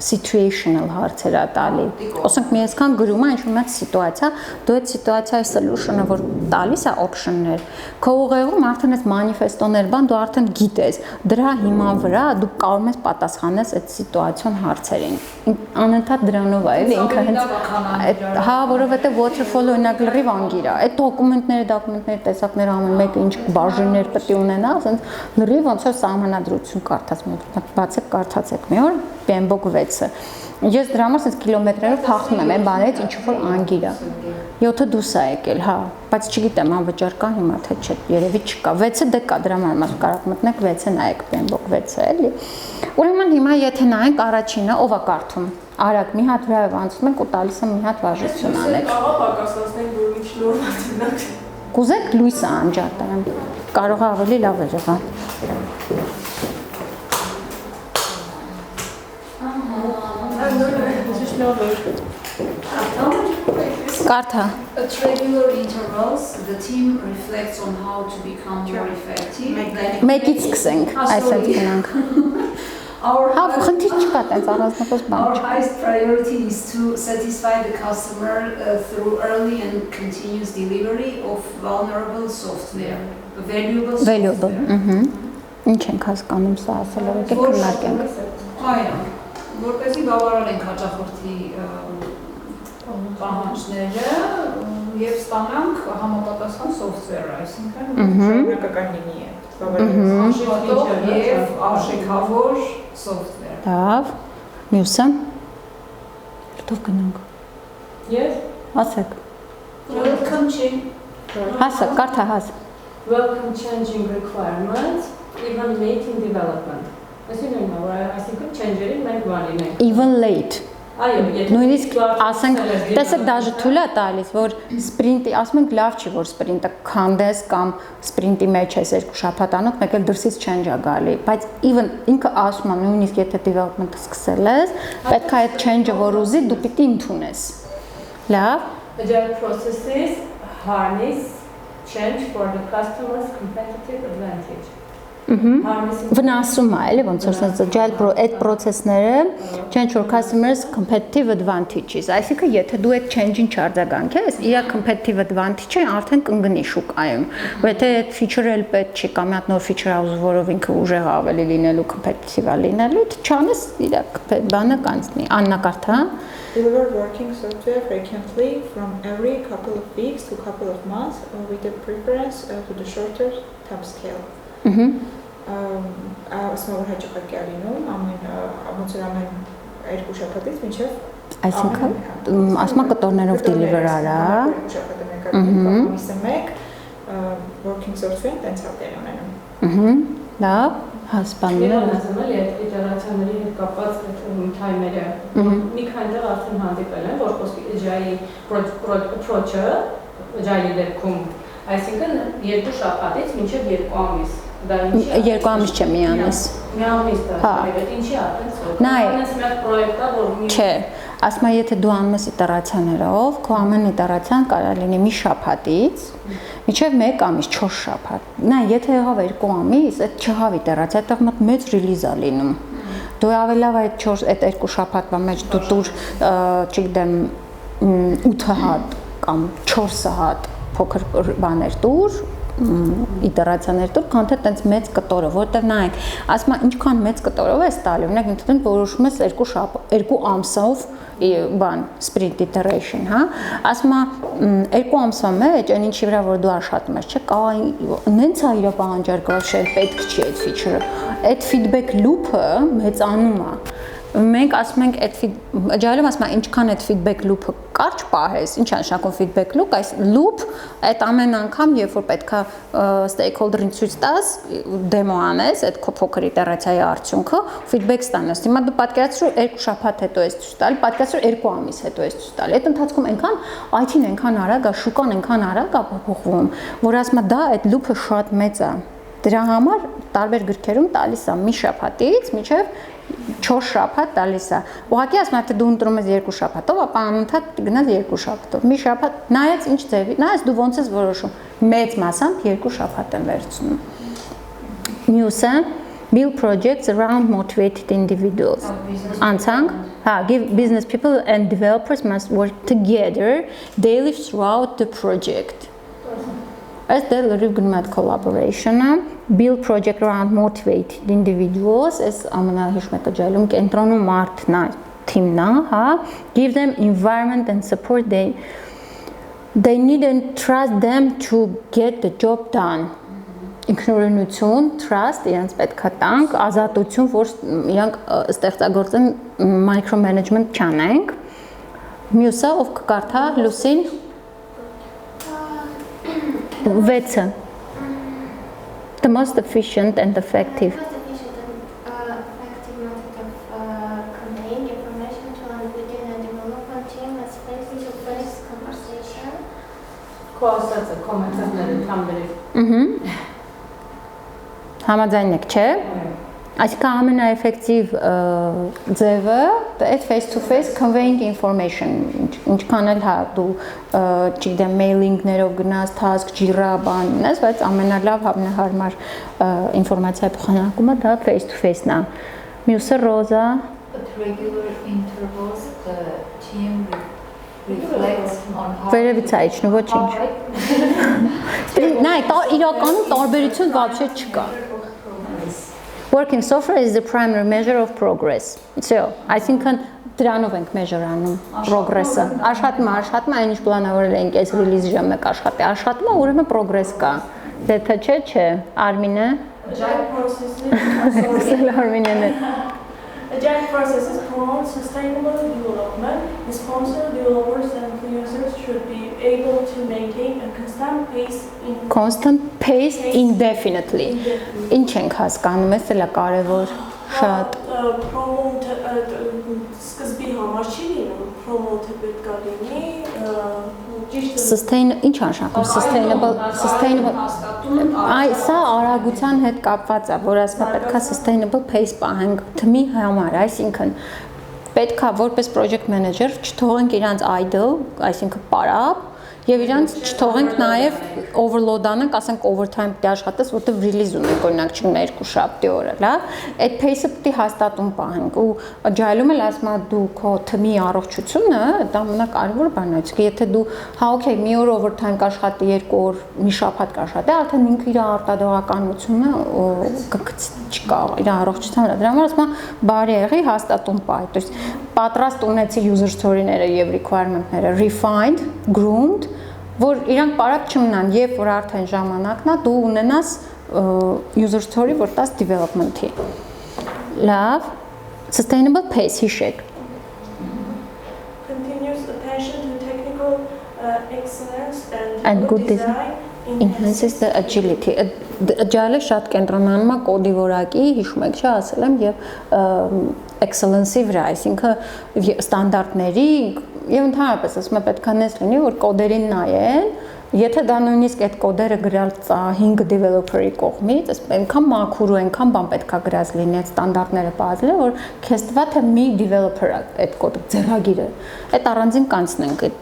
situational հարցեր է տալի։ Ասենք մի այսքան գրում է ինչ-որ մեծ սիտուացիա, դու այդ սիտուացիայի solution-ը որ տալիս է option-ներ, քո ուղեղում արդեն այս մանիֆեստոներ բան դու արդեն գիտես։ Դրա հիման վրա դու կարող ես պատասխանես այդ սիտուացիոն հարցերին։ Անընդհատ դրանով է, էլի ինքը հենց հա, որովհետեւ waterfall օրինակ լրիվ անգիր է։ Այդ դոկումենտների տեսակները ամեն մեկը ինչ բաժիններ պետք է ունենա, ասենց լրիվ ոնց որ սահմանադրություն կարդաց, բացեք, կարդացեք մի օր PMBOK 6-ը։ Ես դրա համար ասես կիլոմետրերով փախնում եմ այն բաներից, ինչ որ անգիր է։ 7-ը դուրս է եկել, հա, բայց չգիտեմ, անվճար կա հիմա թե չէ, երևի չկա։ 6-ը դե կա, դրա համար ասում կարող մտնեք 6-ը նայեք PMBOK 6-ը, էլի։ Ուրեմն հիմա եթե նայենք առաջինը, ով է կարդում։ Արագ մի հատ վրայով անցնում ենք ու տալիս եմ մի հատ վարժություն անեք։ Ահա պակասացնենք, որ ինչ նոր մատինակ։ Կուզեք լույսը անջատեմ։ Կարող է ավելի լավ եղա։ Կարդա։ At regular intervals, the team reflects on how to become more effective. Մեկից սկսենք, այսպես գնանք։ Հա, խնդիր չկա, տենց առանձնապես բան Our չկա։ highest priority is to satisfy the customer through early and continuous delivery of valuable software. Valuable, Ինչ ենք հասկանում սա ասելով, եկեք քննարկենք։ Այո, որպեսզի բավարարենք հաճախորդի պահանջները եւ ստանանք համապատասխան software, այսինքն շարունակական լինի է։ աշխատող եւ արժեքավոր software։ Լավ։ Մյուսը։ Որտով գնանք։ Yes. Ասեք։ Welcome change. Հասա, կարդա հաս։ Welcome changing requirements, even late in development. Այսինքն այսինքն change-երի մենք բանին ենք։ Even late։ Այո, եթե Նույնիսկ ասենք, տեսեք դաժե թույլ է տալիս, որ սպրինտի, ասում ենք լավ չի, որ սպրինտը քանդես կամ սպրինտի մեջ ես 2 շաբաթ անոց, մեկ էլ դրսից change է գալի, բայց even ինքը ասում է, նույնիսկ եթե development-ը սկսել ես, պետք է այդ change-ը որ ուզի, դու պիտի ընդունես։ Լավ։ agile processes harness change for the customer's competitive advantage. Վնասում է, էլի ոնց որ sense agile այդ process-ները change for customers competitive advantages, այսինքն եթե դու այդ change-ին չարձագանքես, իր competitive advantage-ը արդեն կընկնի շուկայում։ Ու եթե այդ feature-ը էլ պետք չի կամ մի հատ նոր feature-ը որով ինքը ուժեղ ավելի լինելու competitive-ը լինելու, չանես իր բանը կանցնի։ Աննա կարդա։ Deliver working software frequently from every couple of weeks to couple of months with a preference to the shorter time scale. Ասնավոր հաճախակի ալինում ոնց որ ամեն 2 շաբաթից մինչև այսինքն ասում եմ կտորներով deliver արա 2 շաբաթը մեկ ամիսը մեկ working software տենց հատեր ունենում լավ հասպանում Ես ասում եմ, այդ իტერացիաների հետ կապված թայմերը մի քանի տեղ արդեն հանդիպել են, որ խոսքի agile approach-ը agile դեպքում, այսինքն 2 շաբաթից մինչև 2 ամիս Դա ինչի 2 ամիս չէ, մի ամիս։ Մի ամիս դա, ինչի արդեն սոկ։ Նայ, Անես մեկ պրոյեկտա, որ մի չէ, ասում եմ, եթե դու անում ես իտերացիաներով, քո ամեն իտերացիան կարող լինի մի շաբաթից, մինչև 1 ամիս, 4 շաբաթ։ Նա եթե եղավ 2 ամիս, այդ չհավ իտերացիա, այդտեղ մեծ ռիլիզ է լինում։ Դու ավելի լավ այդ 2 շաբաթվա մեջ դու տուր, չգիտեմ, 8 հատ կամ 4 հատ փոքր բաներ տուր, իտերացիաներ տուր, քան թե տենց մեծ կտորով, որտեղ նայեք, ասում եմ, ինչքան մեծ կտորով ես տալի, օրինակ ինքնին որոշում ես 2 ամսով բան sprint iteration, հա, ասում եմ 2 ամսվա մեջ այն ինչի վրա որ դու աշխատում ես, չէ, կա նենց է իր պահանջարկը, որ պետք չի այդ feature-ը, այդ feedback loop-ը մեծանում է։ Մենք ասում ենք այդ ջայլում ասում եմ ինչքան այդ feedback loop-ը կարճ պահես, ինչ է նշանակում feedback loop, այս loop այդ ամեն անգամ երբ որ պետքա stakeholder-ին ցույց տաս, դեմո անես, այդ քո փոքր իտերացիայի արդյունքը, feedback ստանաս։ Հիմա դու պատկերացրու 2 շաբաթ հետո ես ցույց տալ, պատկերացրու 2 ամիս հետո ես ցույց տալ։ Այդ ընթացքում այնքան IT-ն այնքան արագ է, շուկան այնքան արագ է փոխվում, որ ասում եմ դա այդ loop-ը շատ մեծ է։ Դրա համար տարբեր գրքերում տալիս է մի շաբաթից մինչև 4 շաբաթ տալիս է։ Ուղղակի ասում եմ, թե դու ընտրում ես 2 շաբաթով, ապա անընդհատ գնաս 2 շաբաթով։ Մի շաբաթ, նայած ինչ ձևի, նայած դու ոնց ես որոշում։ Մեծ մասամբ 2 շաբաթ եմ վերցնում։ Մյուսը build projects around motivated individuals. Անցանք, հա, give business people and developers must work together daily throughout the project. As the literally collaboration, build project around motivated individuals, as amana hishmeta jalum kentronu martna teamna, ha, give them environment and support they need and trust them to get the job done. Ինքնուրույնություն, trust, իրենց պետք է տանք, ազատություն, որ իրանք ստեղծագործեն micromanagement չանենք։ Մյուսը ով կկարդա Լուսին 6. The most efficient and effective. Effective method of conveying information to and within a development team as face-to-face conversation. Քո ասածը կոմենտարները թամբերի։ Համաձայնեք, չէ՞։ Այսինքն ամենաէֆեկտիվ ձևը այդ face-to-face conveying information, ինչքան էլ հա դու չգիտեմ mailingներով գնաս, task, Jira բան ունես, բայց ամենալավ ամենահարմար ինֆորմացիայի փոխանակումը դա face-to-face-ն է։ Մյուսը Ռոզա At regular intervals the team reflects on how Վերևից է իջնում, ոչինչ։ Նայ, իրականում տարբերություն вообще չկա։ Working software is the primary measure of progress. So, I think դրանով ենք measure անում progress-ը։ Աշխատում է, այնինչ պլանավորել ենք այս release ժամը աշխատի, աշխատում է, ուրեմն progress կա։ Դե թե չէ, Արմինը։ Agile processes Agile processes promote sustainable development. Responsible developers and users should be able to maintain a constant pace indefinitely. Ինչ ենք հասկանում, էս էլ է կարևոր շատ։ Promote սկզբի համար չի լինում, promote-ը պետք է լինի Ինչ անշանակում sustainable Այ սա արագության հետ կապված է, որ ասում է պետք է sustainable pace պահենք թմի համար, այսինքն պետք է որպես project manager չթողենք իրանց idle, այսինքն պարապ եւ իրանց չթողենք նաեւ overload անենք, ասենք overtime պետք է աշխատես, որտեղ release ունենք, օրինակ չգնա 2 շաբթի օրը, լա, այդ pace-ը պետք է հաստատում պահենք ու agile-ում էլ ասում եմ դու քո թմի առողջությունը, դա ամենակարևոր բանն է, իսկ եթե դու հա օքեյ մի օր overtime կաշխատի, 2 օր մի շաբաթ կաշխատի, արդեն ինքը իր արտադրողականությունը չկա, իր առողջության վրա, դրա համար ասում եմ բարի եղի հաստատում պահի, то есть պատրաստ ունեցի user story-ները եւ requirement-ները refined, groomed, որ իրանք պարապ չմնան, երբ որ արդեն ժամանակն է, դու ունենաս user story, որ տաս development-ի։ Լավ, sustainable pace հիշեք։ Continuous attention to technical excellence And good design enhances the agility. Agile-ը շատ կենտրոնանում է կոդի որակի, հիշում եք, չէ՞, ասել եմ, եւ excellence-ի վրա, այսինքն ստանդարտների եւ ընդհանրապես ասում եմ պետք է նես լինի, որ կոդերին նայեն, Եթե դա նույնիսկ այդ կոդերը գրալ 5 developer-ի կողմից, այնքան մաքուր ու այնքան բան պետքա գրած լինի, այդ ստանդարտները բազել, որ քեզ թվա թե մի developer-ը այդ կոդը ձեռագիրը։ Այդ առանձին կանցնենք այդ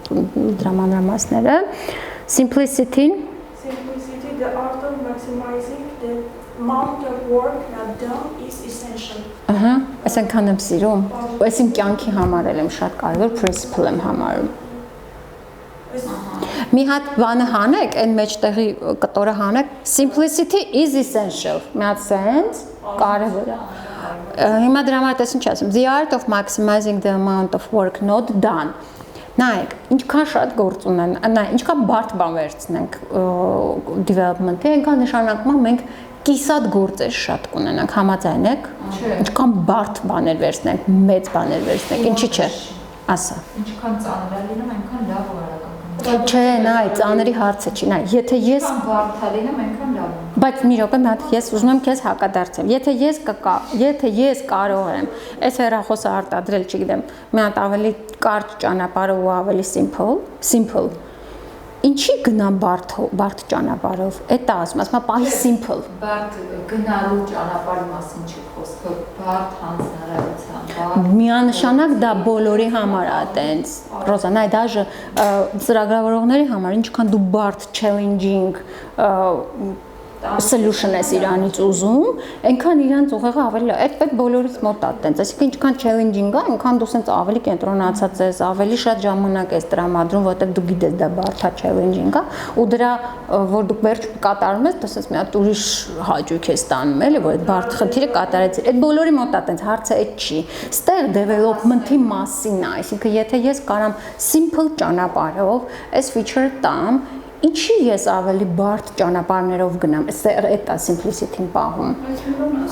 դրա մանրամասները։ Simplicity, the art of maximizing the amount of work not done is essential. Ահա, այս այնքան եմ սիրում։ Այս իմ կյանքի համար եմ շատ կարևոր principle եմ համարում։ Մի հատ բանը հանեք, այն մեջտեղի կտորը հանեք, simplicity is essential։ Մի հատ sense կարևոր է։ Հիմա դրա համար տես ինչ ասում, the art of maximizing the amount of work not done։ Նայեք, ինչքան շատ գործ ունեն, նայ, ինչքան բարդ բան վերցնենք development-ի, այնքան նշանակում մենք կիսատ գործեր շատ կունենանք, համաձայն եք։ Ինչքան բարդ բաներ վերցնենք, մեծ բաներ վերցնենք, ինչի՞ չէ, ասա։ Ինչքան ծանր է լինում, այնքան լավ ու արագ։ Չէ, նայ, ծանրի հարցը չի, նայ, եթե ես բարդալինը այնքան լավ է։ Բայց մի րոպե մատ ես ուզում եմ քեզ հակադարձել։ Եթե ես կարող եմ այս հեռախոսը արտադրել, չգիտեմ, մի հատ ավելի կարճ ճանապարհով ու ավելի simple, ինչի գնամ բարդ ճանապարհով։ Էդ է ասում, պահի simple։ Բարդ գնալու ճանապարհի մասին չի խոսքը, բարդ հանձնարարության։ Միանշանակ դա բոլորի համար է այտենց։ Ռոզա, նայ, դաժե ծրագրավորողների համար ինչքան դու բարդ challenging solution ես իրանից ուզում, այնքան իրանց ուղեղը ավելի լավ, այդ պետք բոլորից մոտ է այտենց, այսինքն ինչքան challenging է, այնքան դու սենց ավելի կենտրոնացած ես, ավելի շատ ժամանակ ես տրամադրում, որովհետև դու գիտես դա բարդ է challenging է, ու դրա որ դու վերջ կատարում ես, դա սենց մի հատ ուրիշ հաճույք ես ստանում, էլի, որ այդ բարդ խնդիրը կատարեցիր։ Այդ բոլորի մոտ է այտենց, հարցը այդ չի։ Ստեղ development-ի մասին է, այսինքն եթե ես կարամ simple ճանապարհով այս feature-ը տամ, ինչի ես ավելի բարդ ճանապարհներով գնամ, այդ է simplicity-ին պահում։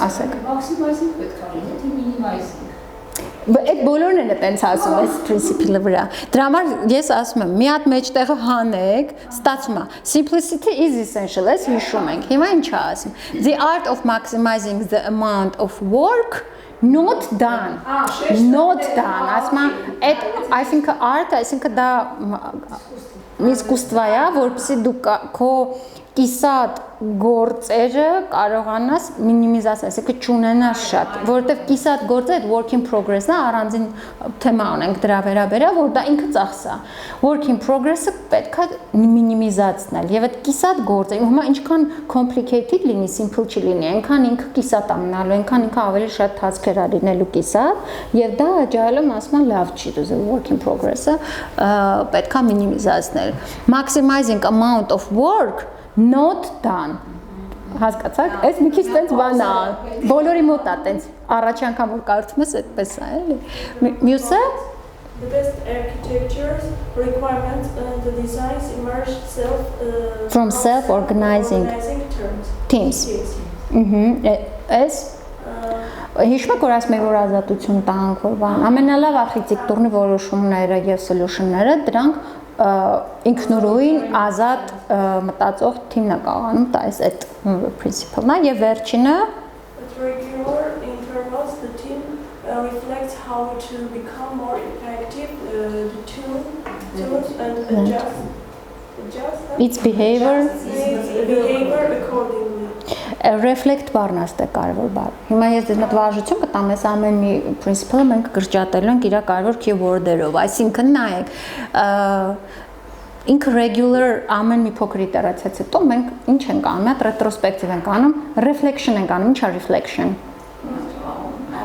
Ասեք։ Maximizing պետք է լինի, թե minimizing։ Այդ բոլորն են այտենց ասում այս principle-ի վրա։ Դրա համար ես ասում եմ, մի հատ մեջտեղը հանեք, ստացվում է simplicity is essential, այս հիշում ենք։ Հիմա ինչ է ասում։ The art of maximizing the amount of work not done. Not done, ասում եմ, այդ այսինքն art, այսինքն դա Իսկուստվա է, որպեսզի դու քո կիսատ գործերը կարողանաս մինիմիզացնել, այսինքն չունենաս շատ, որովհետև կիսատ գործը այդ work in progress-ն է, առանձին թեմա ունենք դրա վերաբերյալ, որ դա ինքը ծախս է։ Work in progress-ը պետք է մինիմիզացնել, եւ այդ կիսատ գործը, հիմա ինչքան complicated լինի, simple չլինի, այնքան ինքը կիսատ է մնալու, այնքան ինքը ավելի շատ task-եր է լինելու կիսատ, եւ դա agile-ը ասում են լավ չի, դու work in progress-ը պետք է մինիմիզացնել։ Maximizing amount of work not done. Հասկացաք, այս մի քիչ տենց բան է, բոլորի մոտ է տենց, առաջի անգամ որ կարդում ես այդպես է, էլի։ Մյուսը The best architecture's requirements and the designs emerge from self-organizing teams. Այս հիշում եք որ ասում եք որ ազատություն տանք, որ բան, ամենալավ արխիտեկտուրնի որոշումները եւ սոլյուշնները դրանք ինքնուրույն ազատ մտածող թիմն է կարողանում տալիս այդ principle-ն է եւ վերջինը At regular intervals the team reflects how to become more effective, the tools and adjust its behavior accordingly. Reflect բառն է կարևոր բառ։ Հիմա ես դες մոտ վարժություն կտամ այս ամեն մի principle-ը մենք կրճատելու ենք իր կարևոր keyword-երով, այսինքն նայեք ինքը regular ամեն մի փոքր իտերացիաց հետո մենք ինչ ենք անում, մի retrospective ենք անում, reflection ենք անում, ի՞նչ է reflection։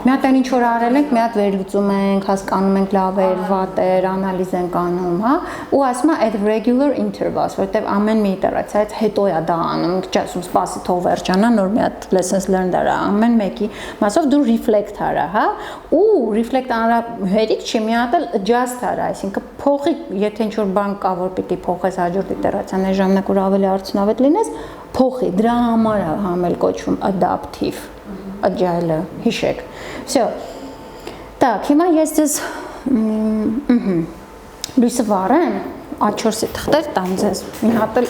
Մի հատ ինչ որ արել ենք, մի հատ վերլուծում ենք, հասկանում ենք լավ էր, վատ էր, անալիզ ենք անում, հա, ու ասում է at regular intervals, որտեղ ամեն մի իտերացիայից հետո է դա անում, ինչ ասում, սպասի թող վերջանա, նոր մի հատ lessons learned արա, ամեն մեկի մասով դու reflect արա, հա, ու reflect արա հերիք չի, մի հատ էլ adjust արա, այսինքն փոխի, եթե ինչ որ բան կա, որ պիտի փոխես հաջորդ իտերացիաների ժամանակ որ ավելի արդյունավետ լինես, փոխի, դրա համար է համել կոչվում adaptive agile, հիշեք։ Всё. Так, հիմա ես ձեզ լույսը վառեմ, A4-ի թղթեր տամ ձեզ։ Մի հատ էլ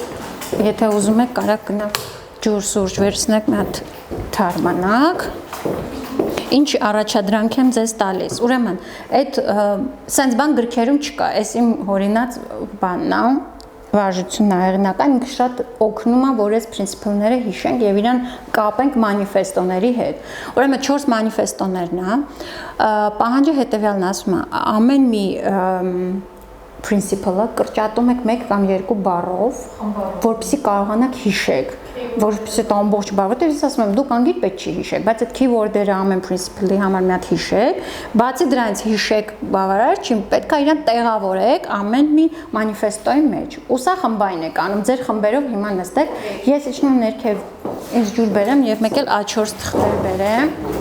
եթե ուզում եք կարա գնաք ջուր սուրճ վերցնեք, մի հատ թարմանաք։ Ինչ առաջադրանք եմ ձեզ տալիս։ Ուրեմն, այդ սենց բան գրքերում չկա, այս իմ հորինած բանն է, վարժությունն աղեղնական ինքը շատ օգնում է, որ այս principle-ները հիշենք եւ իրան կապենք մանիֆեստոների հետ։ Ուրեմն 4 մանիֆեստոներն է, պահանջը հետեւյալն ասում է, ամեն մի principle-ը կրճատում եք 1 կամ 2 բառով, որպեսզի կարողանաք հիշեք, որպեսզի դա ամբողջ բառը, ես ասում եմ, դուք անգիր պետք չի հիշեք, բայց այդ keyword-երը ամեն principle-ի համար մի հատ հիշեք, բացի դրանից հիշեք բավարար չի, պետք է իրան տեղավորեք ամեն մի մանիֆեստոյի մեջ։ Ու սա խմբային եք անում, ձեր խմբերով հիմա նստեք, ես իջնում ներքև ինձ ջուր բերեմ եւ մեկ էլ A4 թղթեր բերեմ։